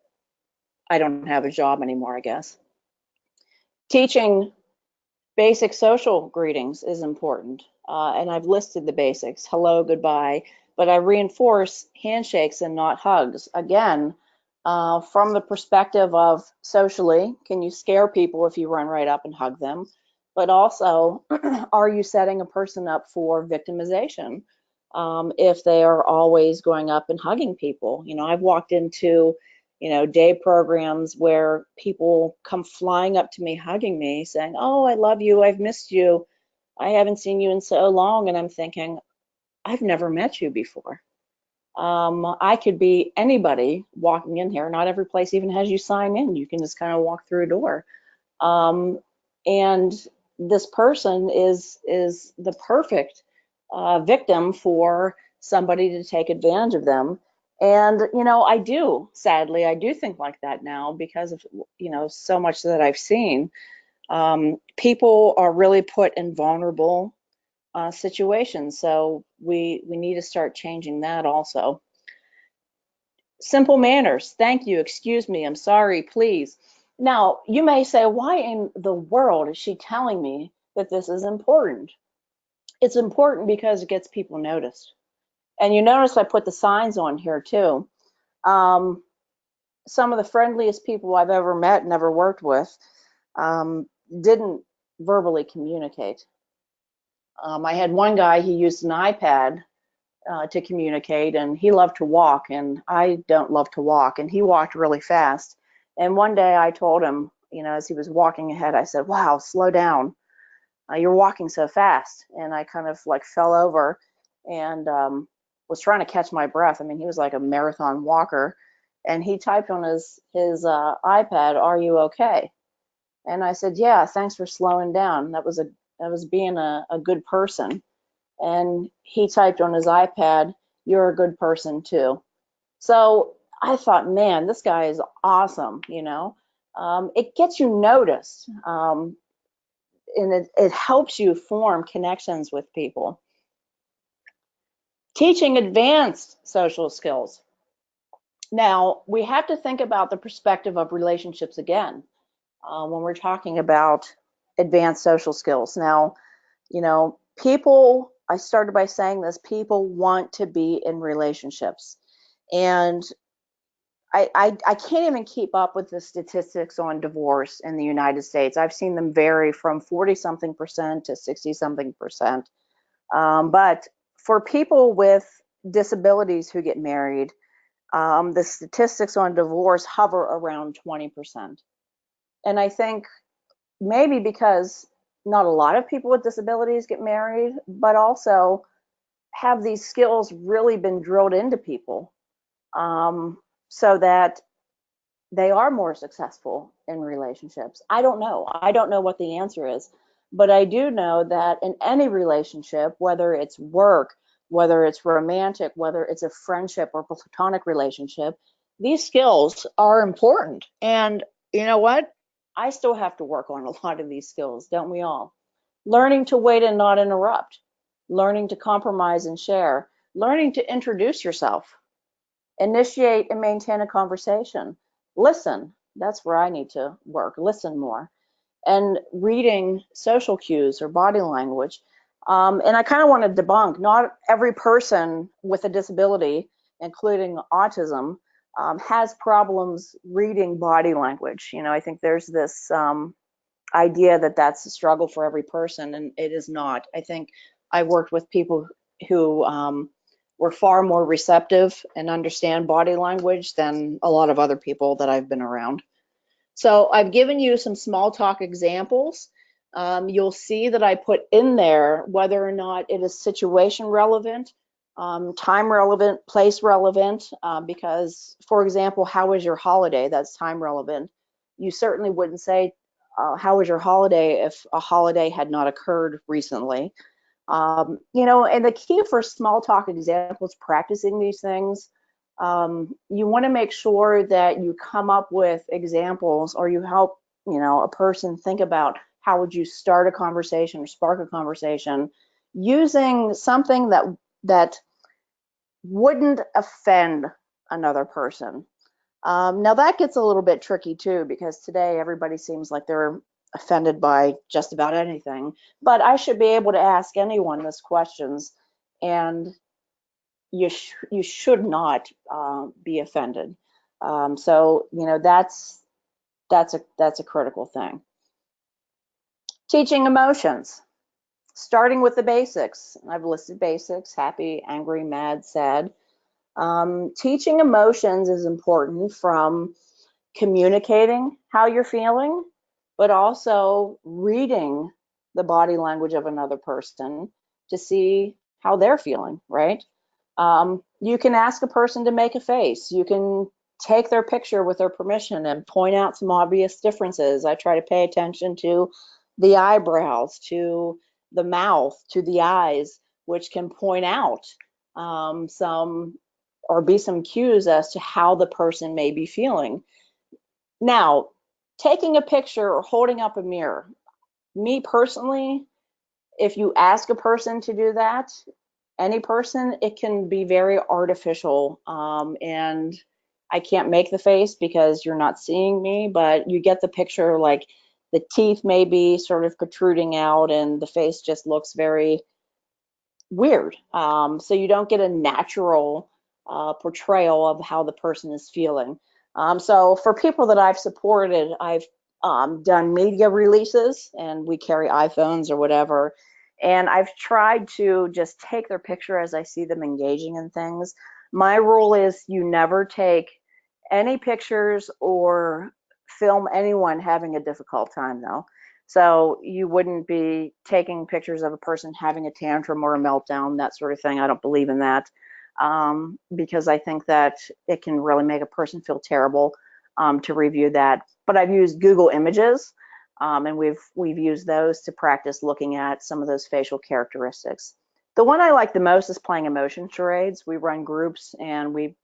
I don't have a job anymore, I guess. Teaching basic social greetings is important, and I've listed the basics: hello, goodbye, but I reinforce handshakes and not hugs. Again, from the perspective of socially, can you scare people if you run right up and hug them? But also, are you setting a person up for victimization? If they are always going up and hugging people. You know, I've walked into, you know, day programs where people come flying up to me, hugging me, saying, oh, I love you, I've missed you, I haven't seen you in so long. And I'm thinking, I've never met you before. I could be anybody walking in here. Not every place even has you sign in. You can just kind of walk through a door. And this person is the perfect victim for somebody to take advantage of them. And, you know, sadly, I do think like that now because of, you know, so much that I've seen. People are really put in vulnerable situations. So we need to start changing that also. Simple manners. Thank you, excuse me, I'm sorry, please. Now, you may say, why in the world is she telling me that this is important? It's important because it gets people noticed. And you notice I put the signs on here too. Some of the friendliest people I've ever met and ever worked with didn't verbally communicate. I had one guy, he used an iPad to communicate, and he loved to walk, and I don't love to walk, and he walked really fast. And one day I told him, you know, as he was walking ahead, I said, wow, slow down. You're walking so fast. And I kind of like fell over and was trying to catch my breath. I mean, he was like a marathon walker. And he typed on his iPad, "Are you okay?" And I said, "Yeah, thanks for slowing down. That was being a good person." And he typed on his iPad, "You're a good person too." So I thought, man, this guy is awesome. It gets you noticed, and it helps you form connections with people. Teaching advanced social skills. Now, we have to think about the perspective of relationships again when we're talking about advanced social skills. Now, people, I started by saying this, people want to be in relationships. And I can't even keep up with the statistics on divorce in the United States. I've seen them vary from 40-something% to 60-something%. But for people with disabilities who get married, the statistics on divorce hover around 20%. And I think maybe because not a lot of people with disabilities get married, but also have these skills really been drilled into people, so that they are more successful in relationships. I don't know. I don't know what the answer is, but I do know that in any relationship, whether it's work, whether it's romantic, whether it's a friendship or platonic relationship, these skills are important. And you know what? I still have to work on a lot of these skills, don't we all? Learning to wait and not interrupt, learning to compromise and share, learning to introduce yourself, initiate and maintain a conversation, listen. That's where I need to work, listen more, and reading social cues or body language. And I kind of want to debunk, not every person with a disability, including autism, has problems reading body language. I think there's this idea that that's a struggle for every person, and it is not. I think I worked with people who were far more receptive and understand body language than a lot of other people that I've been around. So I've given you some small talk examples. You'll see that I put in there whether or not it is situation relevant, time relevant, place relevant, because, for example, how was your holiday? That's time relevant. You certainly wouldn't say, how was your holiday if a holiday had not occurred recently. And the key for small talk examples, practicing these things, you want to make sure that you come up with examples, or you help, a person think about how would you start a conversation or spark a conversation using something that wouldn't offend another person. Now that gets a little bit tricky too, because today everybody seems like they're offended by just about anything, but I should be able to ask anyone this questions, and you should not be offended. So that's a critical thing. Teaching emotions, starting with the basics. I've listed basics: happy, angry, mad, sad. Teaching emotions is important, from communicating how you're feeling, but also reading the body language of another person to see how they're feeling, right? You can ask a person to make a face. You can take their picture with their permission and point out some obvious differences. I try to pay attention to the eyebrows, to the mouth, to the eyes, which can point out some, or be some cues as to how the person may be feeling. Now, taking a picture or holding up a mirror, me personally, if you ask a person to do that, any person, it can be very artificial, and I can't make the face because you're not seeing me, but you get the picture. Like, the teeth may be sort of protruding out and the face just looks very weird. So you don't get a natural portrayal of how the person is feeling. So for people that I've supported, I've done media releases, and we carry iPhones or whatever, and I've tried to just take their picture as I see them engaging in things. My rule is you never take any pictures or film anyone having a difficult time, though. So you wouldn't be taking pictures of a person having a tantrum or a meltdown, that sort of thing. I don't believe in that. because I think that it can really make a person feel terrible to review that. But I've used Google Images, and we've used those to practice looking at some of those facial characteristics. The one I like the most is playing emotion charades. We run groups and we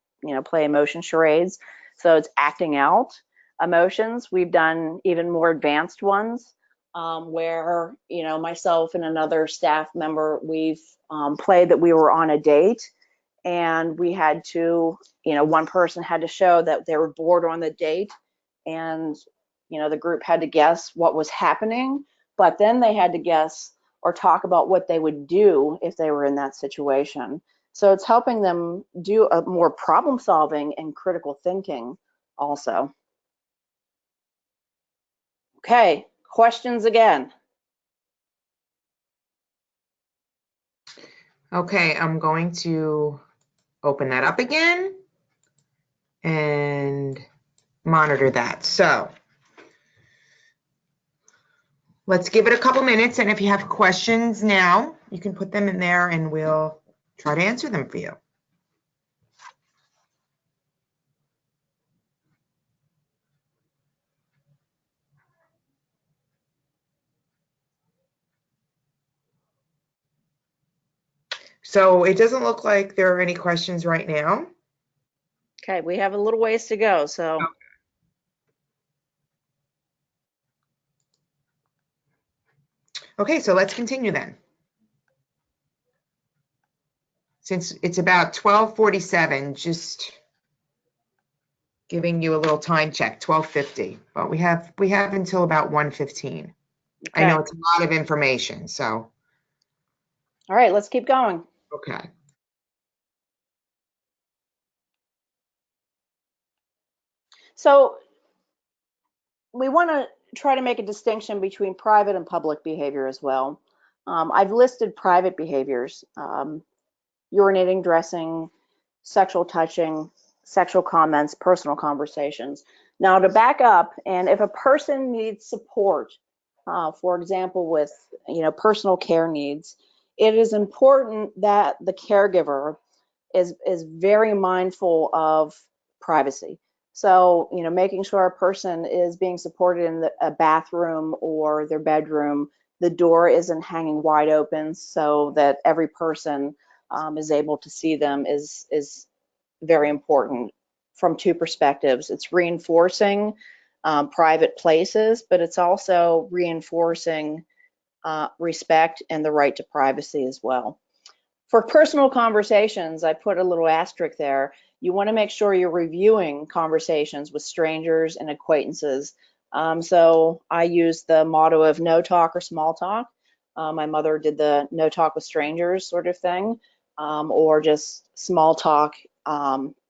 play emotion charades. So it's acting out emotions. We've done even more advanced ones where myself and another staff member, we've played that we were on a date, and we had to, one person had to show that they were bored on the date, and the group had to guess what was happening, but then they had to guess or talk about what they would do if they were in that situation. So it's helping them do a more problem solving and critical thinking also. Okay, questions again. Okay, I'm going to open that up again and monitor that. So let's give it a couple minutes, and if you have questions now, you can put them in there and we'll try to answer them for you. So it doesn't look like there are any questions right now. Okay, we have a little ways to go, so. Okay, so let's continue then. Since it's about 12:47, just giving you a little time check, 12:50, but we have until about 1:15. Okay. I know it's a lot of information, so. All right, let's keep going. Okay. So we want to try to make a distinction between private and public behavior as well. I've listed private behaviors, urinating, dressing, sexual touching, sexual comments, personal conversations. Now to back up, and if a person needs support, for example, with personal care needs, it is important that the caregiver is very mindful of privacy. So, making sure a person is being supported in a bathroom or their bedroom, the door isn't hanging wide open so that every person is able to see them is very important from two perspectives. It's reinforcing private places, but it's also reinforcing respect and the right to privacy as well. For personal conversations, I put a little asterisk there. You want to make sure you're reviewing conversations with strangers and acquaintances. So I use the motto of no talk or small talk. My mother did the no talk with strangers sort of thing, or just small talk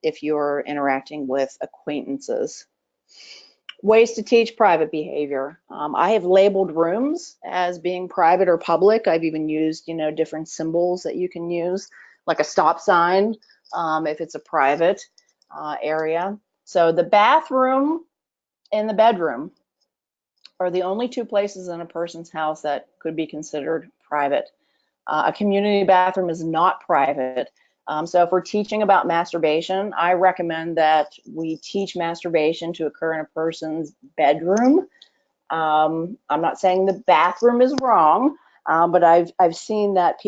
if you're interacting with acquaintances. Ways to teach private behavior. I have labeled rooms as being private or public. I've even used, different symbols that you can use, like a stop sign if it's a private area. So the bathroom and the bedroom are the only two places in a person's house that could be considered private. A community bathroom is not private. So if we're teaching about masturbation, I recommend that we teach masturbation to occur in a person's bedroom. I'm not saying the bathroom is wrong, but I've seen that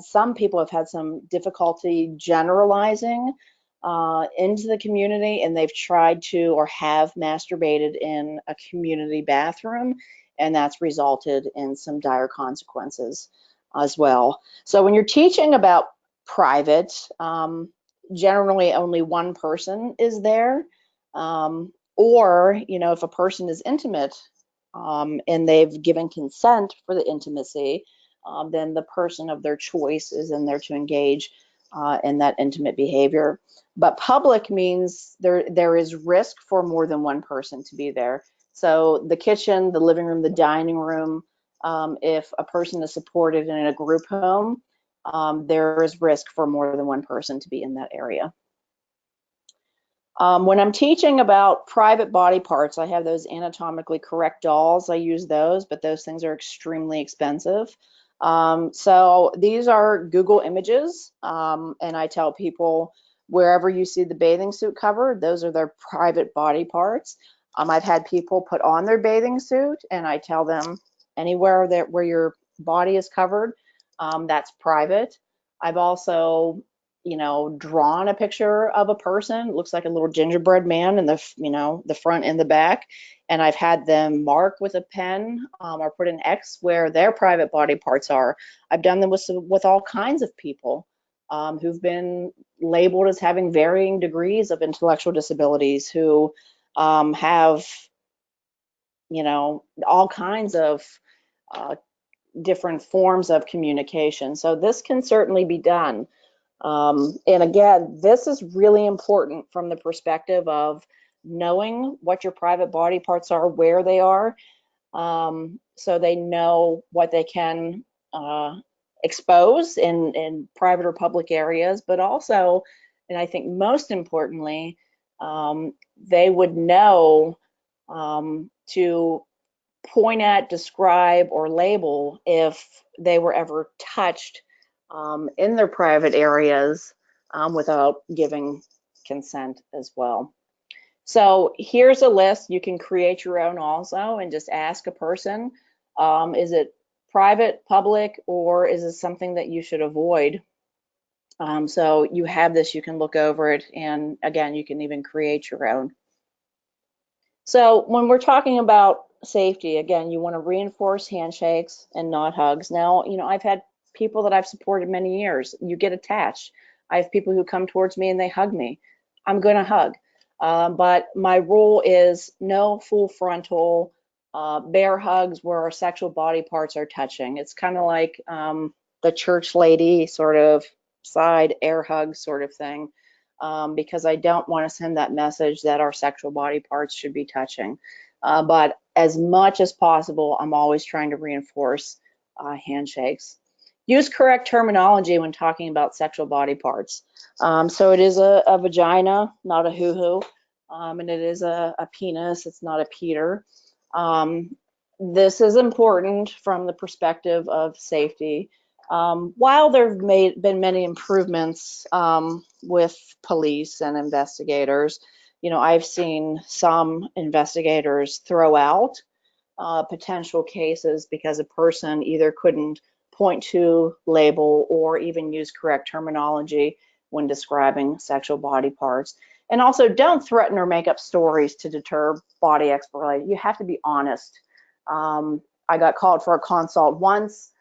some people have had some difficulty generalizing into the community, and they've tried to or have masturbated in a community bathroom, and that's resulted in some dire consequences as well. So when you're teaching about private, generally only one person is there, or if a person is intimate and they've given consent for the intimacy, then the person of their choice is in there to engage in that intimate behavior. But public means there is risk for more than one person to be there. So the kitchen, the living room, the dining room, if a person is supported in a group home, there is risk for more than one person to be in that area. When I'm teaching about private body parts, I have those anatomically correct dolls. I use those, but those things are extremely expensive. So these are Google images, and I tell people wherever you see the bathing suit covered, those are their private body parts. I've had people put on their bathing suit, and I tell them anywhere that where your body is covered, that's private. I've also, drawn a picture of a person. It looks like a little gingerbread man in the front and the back. And I've had them mark with a pen or put an X where their private body parts are. I've done them with all kinds of people who've been labeled as having varying degrees of intellectual disabilities, who have, all kinds of different forms of communication. So this can certainly be done. And again, this is really important from the perspective of knowing what your private body parts are, where they are, so they know what they can expose in private or public areas, but also, and I think most importantly, they would know to point at, describe, or label if they were ever touched in their private areas without giving consent as well. So here's a list. You can create your own also and just ask a person, is it private, public, or is it something that you should avoid? So you have this, you can look over it, and again, you can even create your own. So when we're talking about safety, again, you want to reinforce handshakes and not hugs. Now, I've had people that I've supported many years. You get attached. I have people who come towards me and they hug me. I'm going to hug. But my rule is no full frontal bear hugs where our sexual body parts are touching. It's kind of like the church lady sort of side air hug sort of thing. Because I don't want to send that message that our sexual body parts should be touching. But as much as possible, I'm always trying to reinforce handshakes. Use correct terminology when talking about sexual body parts. So it is a vagina, not a hoo-hoo, and it is a penis, it's not a Peter. This is important from the perspective of safety. While there have been many improvements with police and investigators, I've seen some investigators throw out potential cases because a person either couldn't point to, label, or even use correct terminology when describing sexual body parts. And also, don't threaten or make up stories to deter body exploration. You have to be honest. I got called for a consult once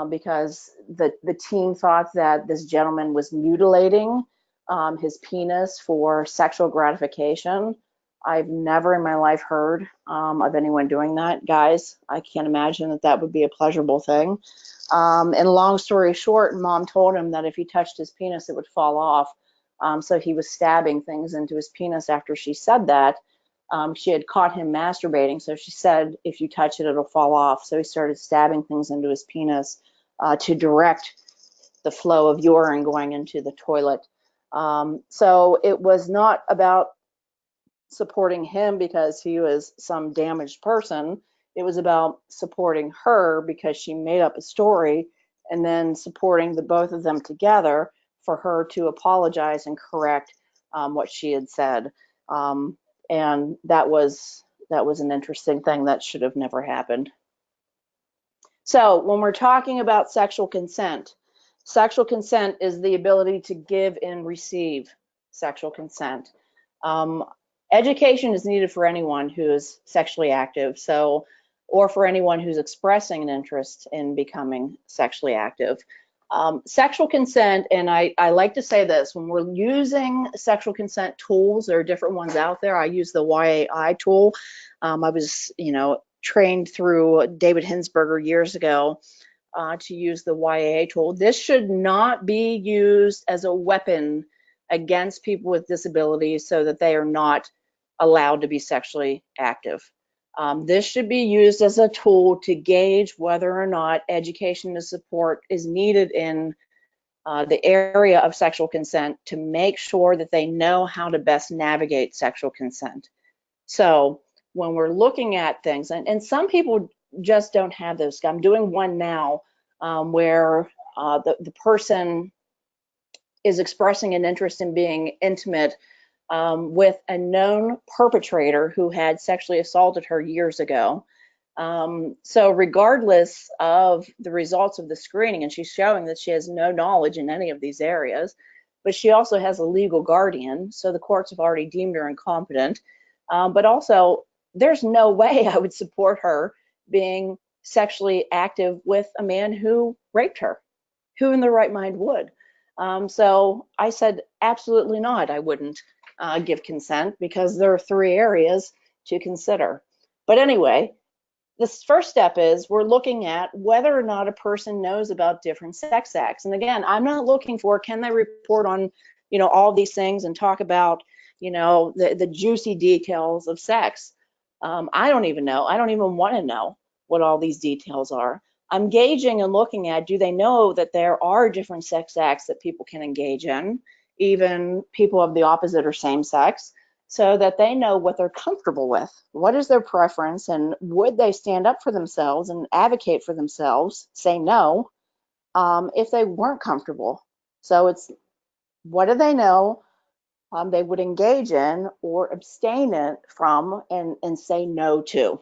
because the team thought that this gentleman was mutilating his penis for sexual gratification. I've never in my life heard of anyone doing that. Guys, I can't imagine that that would be a pleasurable thing. And long story short, Mom told him that if he touched his penis, it would fall off. So he was stabbing things into his penis after she said that. She had caught him masturbating, so she said, if you touch it, it'll fall off. So he started stabbing things into his penis to direct the flow of urine going into the toilet. So it was not about supporting him because he was some damaged person. It was about supporting her because she made up a story, and then supporting the both of them together for her to apologize and correct what she had said. And that was an interesting thing that should have never happened. So when we're talking about sexual consent is the ability to give and receive sexual consent. Education is needed for anyone who is sexually active, or for anyone who's expressing an interest in becoming sexually active. Sexual consent, and I like to say this, when we're using sexual consent tools, there are different ones out there. I use the YAI tool. I was, trained through David Hinsberger years ago to use the YAI tool. This should not be used as a weapon against people with disabilities so that they are not allowed to be sexually active. This should be used as a tool to gauge whether or not education and support is needed in the area of sexual consent to make sure that they know how to best navigate sexual consent. So when we're looking at things, and some people just don't have those. I'm doing one now where the person is expressing an interest in being intimate with a known perpetrator who had sexually assaulted her years ago. So regardless of the results of the screening, and she's showing that she has no knowledge in any of these areas, but she also has a legal guardian, so the courts have already deemed her incompetent. But also, there's no way I would support her being sexually active with a man who raped her. Who in their right mind would? So I said, absolutely not, I wouldn't give consent, because there are 3 areas to consider. But anyway, this first step is we're looking at whether or not a person knows about different sex acts. And again, I'm not looking for, can they report on, all these things and talk about, the juicy details of sex. I don't even know. I don't even want to know what all these details are. I'm gauging and looking at, do they know that there are different sex acts that people can engage in, even people of the opposite or same sex, so that they know what they're comfortable with. What is their preference, and would they stand up for themselves and advocate for themselves, say no, if they weren't comfortable? So it's, what do they know they would engage in or abstain from and say no to?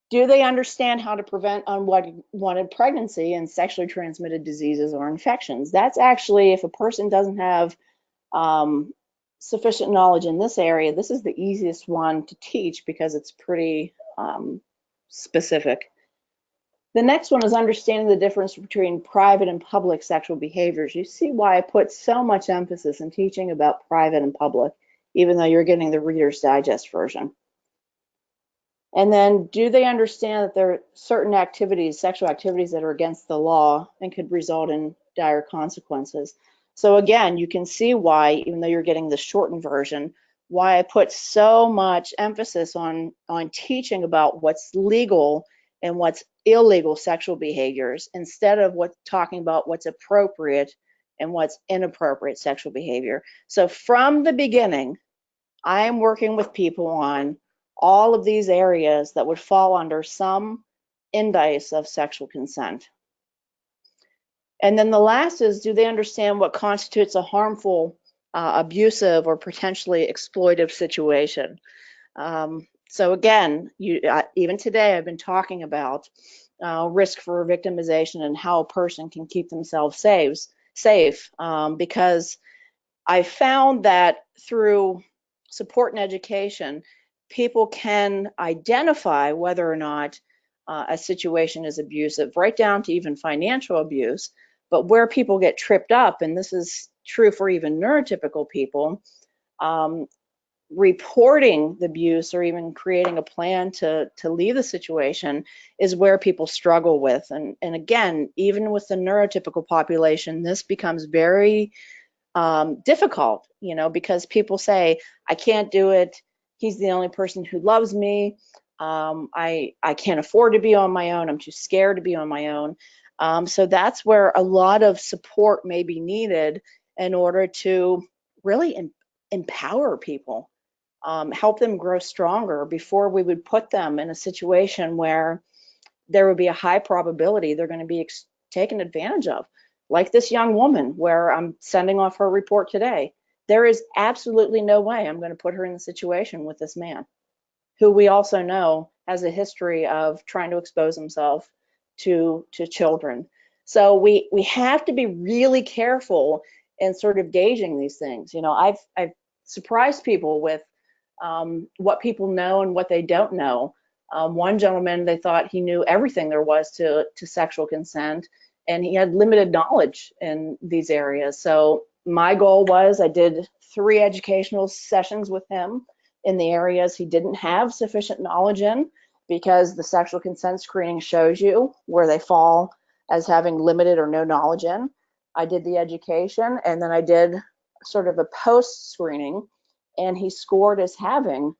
Do they understand how to prevent unwanted pregnancy and sexually transmitted diseases or infections? That's actually, if a person doesn't have sufficient knowledge in this area, this is the easiest one to teach because it's pretty specific. The next one is understanding the difference between private and public sexual behaviors. You see why I put so much emphasis in teaching about private and public, even though you're getting the Reader's Digest version. And then, do they understand that there are certain activities, sexual activities, that are against the law and could result in dire consequences? So again, you can see why, even though you're getting the shortened version, why I put so much emphasis on teaching about what's legal and what's illegal sexual behaviors, instead of talking about what's appropriate and what's inappropriate sexual behavior. So from the beginning, I am working with people on all of these areas that would fall under some indice of sexual consent. And then the last is, do they understand what constitutes a harmful, abusive, or potentially exploitive situation? So again, even today I've been talking about risk for victimization and how a person can keep themselves safe, because I found that through support and education, people can identify whether or not a situation is abusive, right down to even financial abuse. But where people get tripped up, and this is true for even neurotypical people, reporting the abuse or even creating a plan to leave the situation is where people struggle with. And again, even with the neurotypical population, this becomes very difficult, because people say, I can't do it. He's the only person who loves me. I can't afford to be on my own. I'm too scared to be on my own. So that's where a lot of support may be needed in order to really empower people, help them grow stronger before we would put them in a situation where there would be a high probability they're going to be taken advantage of. Like this young woman, where I'm sending off her report today. There is absolutely no way I'm going to put her in the situation with this man, who we also know has a history of trying to expose himself to children. So we have to be really careful in sort of gauging these things. I've surprised people with what people know and what they don't know. One gentleman, they thought he knew everything there was to sexual consent, and he had limited knowledge in these areas. So my goal was, I did 3 educational sessions with him in the areas he didn't have sufficient knowledge in, because the sexual consent screening shows you where they fall as having limited or no knowledge in. I did the education, and then I did sort of a post screening, and he scored as having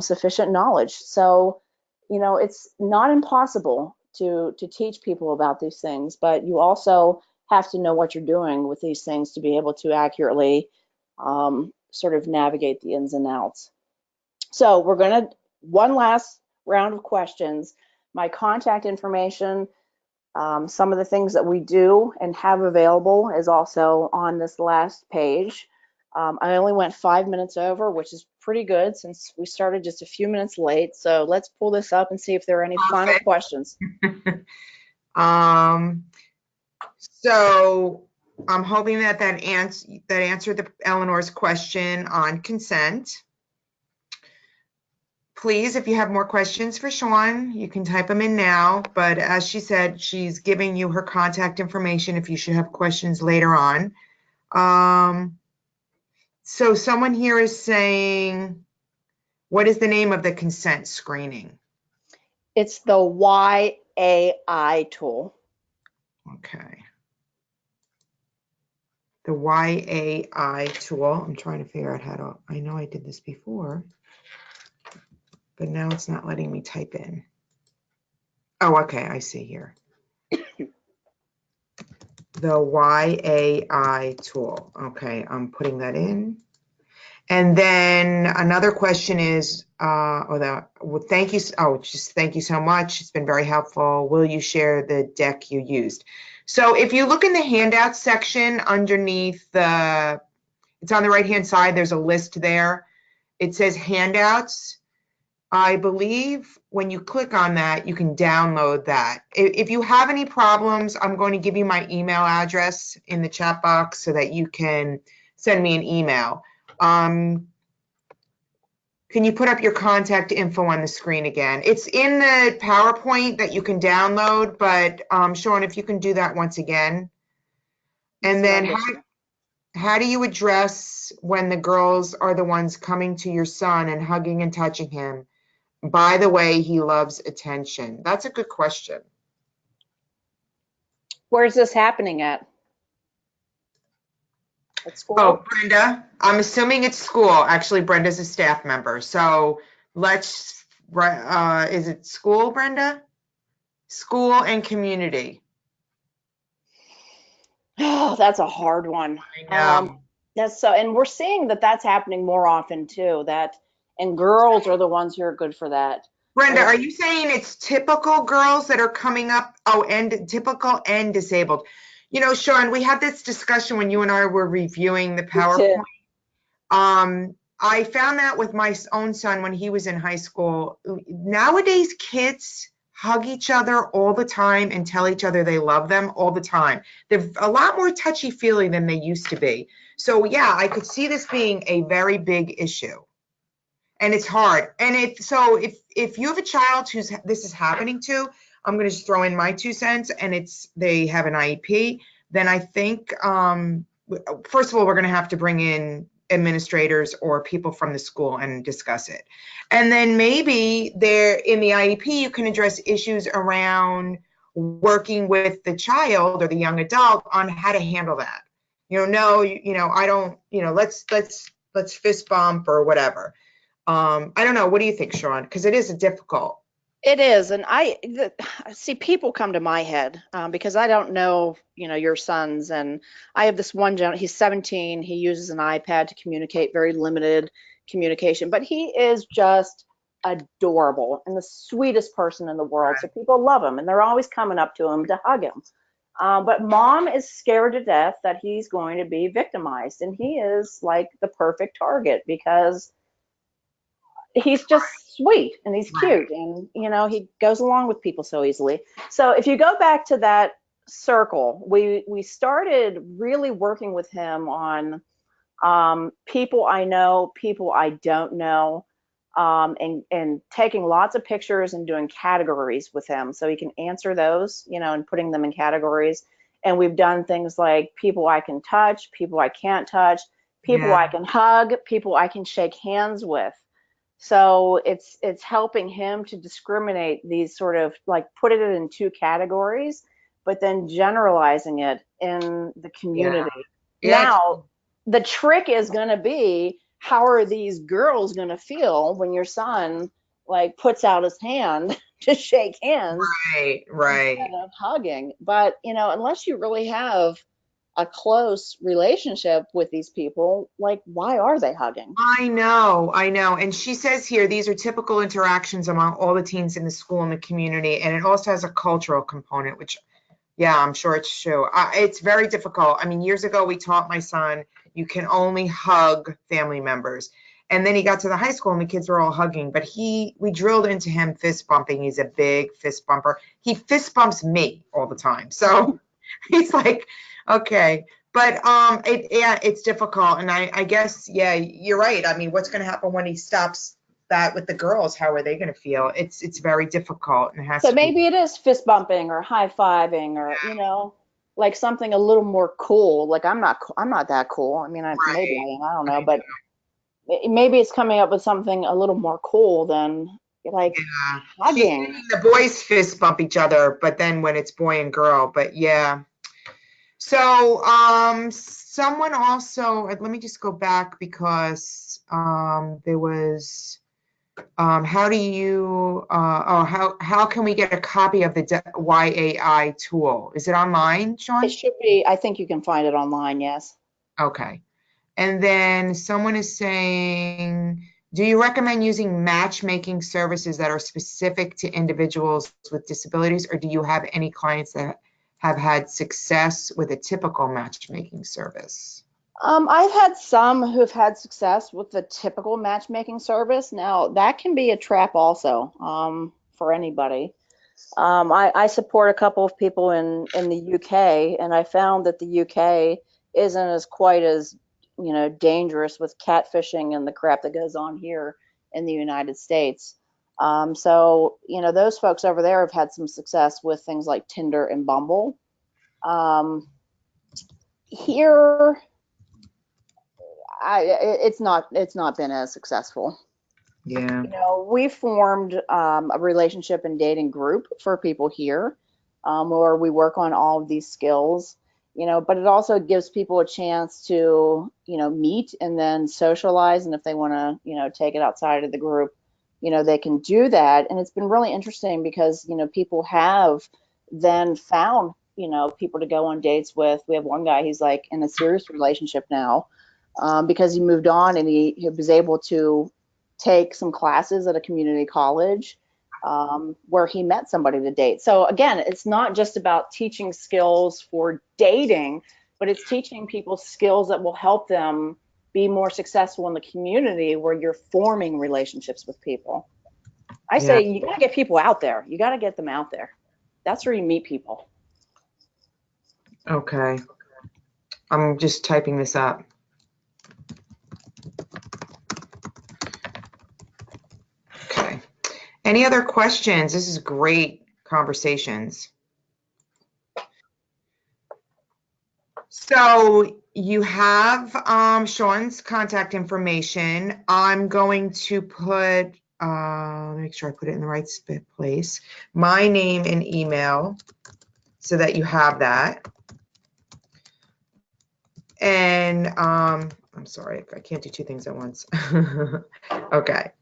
sufficient knowledge. So, it's not impossible to teach people about these things, but you also have to know what you're doing with these things to be able to accurately sort of navigate the ins and outs. So we're going to, one last round of questions. My contact information, Some of the things that we do and have available is also on this last page. I only went 5 minutes over, which is pretty good since we started just a few minutes late. So let's pull this up and see if there are any final questions. So I'm hoping that answered Eleanor's question on consent. Please, if you have more questions for Sean, you can type them in now. But as she said, she's giving you her contact information if you should have questions later on. So someone here is saying, what is the name of the consent screening? It's the YAI tool. Okay. The YAI tool. I'm trying to figure out how to, I know I did this before, but now it's not letting me type in. Oh, okay, I see here. The YAI tool. Okay, I'm putting that in. And then another question is, thank you. Oh, just thank you so much. It's been very helpful. Will you share the deck you used? So if you look in the handout section underneath it's on the right-hand side, there's a list there. It says handouts. I believe when you click on that, you can download that. If you have any problems, I'm going to give you my email address in the chat box so that you can send me an email. Can you put up your contact info on the screen again? It's in the PowerPoint that you can download, but Sean, if you can do that once again. And then how do you address when the girls are the ones coming to your son and hugging and touching him? By the way, he loves attention. That's a good question. Where's this happening at? At school? Oh, Brenda, I'm assuming it's school. Actually, Brenda's a staff member. So is it school, Brenda? School and community. Oh, that's a hard one. I know. And we're seeing that that's happening more often too, and girls are the ones who are good for that. Brenda, are you saying it's typical girls that are coming up? Oh, and typical and disabled. You know, Sean, we had this discussion when you and I were reviewing the PowerPoint. I found that with my own son when he was in high school. Nowadays, kids hug each other all the time and tell each other they love them all the time. They're a lot more touchy-feely than they used to be. So yeah, I could see this being a very big issue. And it's hard. And if you have a child who's this is happening to, I'm going to just throw in my 2 cents, and they have an IEP, then I think, first of all, we're going to have to bring in administrators or people from the school and discuss it. And then maybe there in the IEP, you can address issues around working with the child or the young adult on how to handle that. I don't, let's fist bump or whatever. I don't know. What do you think, Sean? Because it is difficult. It is. And I see people come to my head because I don't know, your sons. And I have this one gentleman, he's 17. He uses an iPad to communicate, very limited communication, but he is just adorable and the sweetest person in the world. Right. So people love him and they're always coming up to him to hug him. But mom is scared to death that he's going to be victimized. And he is like the perfect target because he's just sweet and he's cute and he goes along with people so easily. So if you go back to that circle, we started really working with him on people I know, people I don't know, and taking lots of pictures and doing categories with him so he can answer those, and putting them in categories. And we've done things like people I can touch, people I can't touch, people I can hug, people I can shake hands with. So it's helping him to discriminate these sort of like put it in 2 categories, but then generalizing it in the community. Yeah. Now, the trick is going to be, how are these girls going to feel when your son like puts out his hand to shake hands instead of hugging? But, unless you really have a close relationship with these people, like, why are they hugging? I know. And she says here, these are typical interactions among all the teens in the school and the community. And it also has a cultural component, which Yeah, I'm sure it's true. It's very difficult. I mean, years ago, we taught my son, you can only hug family members. And then he got to the high school and the kids were all hugging, but we drilled into him fist bumping. He's a big fist bumper. He fist bumps me all the time. So he's like, okay. But yeah, it's difficult. And I guess, yeah, you're right. I mean, what's going to happen when he stops that with the girls? How are they going to feel? It's very difficult, and it has So to be. maybe it is fist bumping or high fiving or, like something a little more cool. Like I'm not that cool. I mean, maybe Right. I am, I don't know, but maybe it's coming up with something a little more cool than like Yeah. She's hugging. saying the boys fist bump each other, but then when it's boy and girl, but yeah. So, someone also, let me just go back because there was, how do you, how can we get a copy of the YAI tool? Is it online, It Sean? should be, I think you can find it online, yes. Okay. And then someone is saying, do you recommend using matchmaking services that are specific to individuals with disabilities, or do you have any clients that have had success with a typical matchmaking service? I've had some who've had success with the typical matchmaking service. Now, that can be a trap also, for anybody. I support a couple of people in the UK, and I found that the UK isn't as quite as, dangerous with catfishing and the crap that goes on here in the United States. So, those folks over there have had some success with things like Tinder and Bumble. Here, it's not been as successful. Yeah. We formed a relationship and dating group for people here, where we work on all of these skills, but it also gives people a chance to, meet and then socialize. And if they want to, take it outside of the group, they can do that. And it's been really interesting because, people have then found, people to go on dates with. We have one guy, he's like in a serious relationship now, because he moved on and he was able to take some classes at a community college, where he met somebody to date. So again, it's not just about teaching skills for dating, but it's teaching people skills that will help them be more successful in the community where you're forming relationships with people. I Yeah. say you got to get people out there. You got to get them out there. That's where you meet people. Okay. I'm just typing this up. Okay. Any other questions? This is great conversations. So you have Sean's contact information. I'm going to put, make sure I put it in the right place, my name and email so that you have that. And I'm sorry, I can't do two things at once. Okay.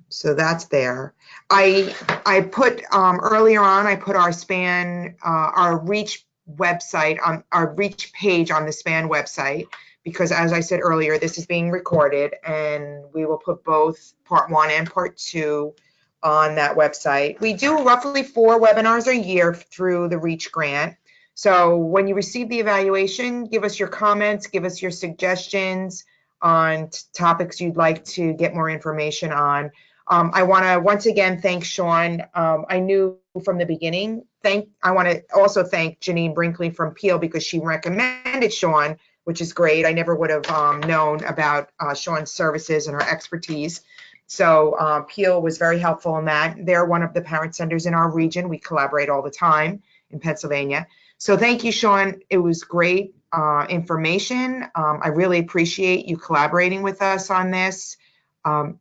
So that's there. I put earlier on, I put our SPAN, our reach website on our reach page on the SPAN website, because as I said earlier, this is being recorded and we will put both part 1 and part 2 on that website. We do roughly 4 webinars a year through the reach grant. So when you receive the evaluation, give us your comments, give us your suggestions on topics you'd like to get more information on. I want to once again thank Sean. I knew from the beginning. I want to also thank Janine Brinkley from Peel because she recommended Sean, which is great. I never would have known about Sean's services and her expertise. So Peel was very helpful in that. They're one of the parent centers in our region. We collaborate all the time in Pennsylvania. So thank you, Sean. It was great information. I really appreciate you collaborating with us on this.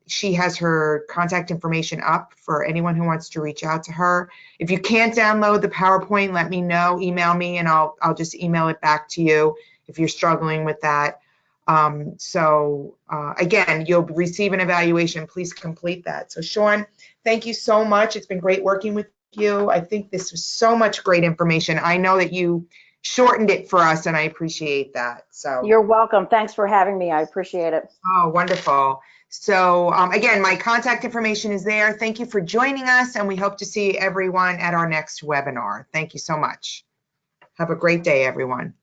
She has her contact information up for anyone who wants to reach out to her. If you can't download the PowerPoint, let me know, email me, and I'll just email it back to you if you're struggling with that. Again, you'll receive an evaluation. Please complete that. So Sean, thank you so much. It's been great working with you. I think this was so much great information. I know that you shortened it for us, and I appreciate that. So You're welcome. Thanks for having me. I appreciate it. oh, wonderful. So again, my contact information is there. Thank you for joining us, and we hope to see everyone at our next webinar. Thank you so much. Have a great day, everyone.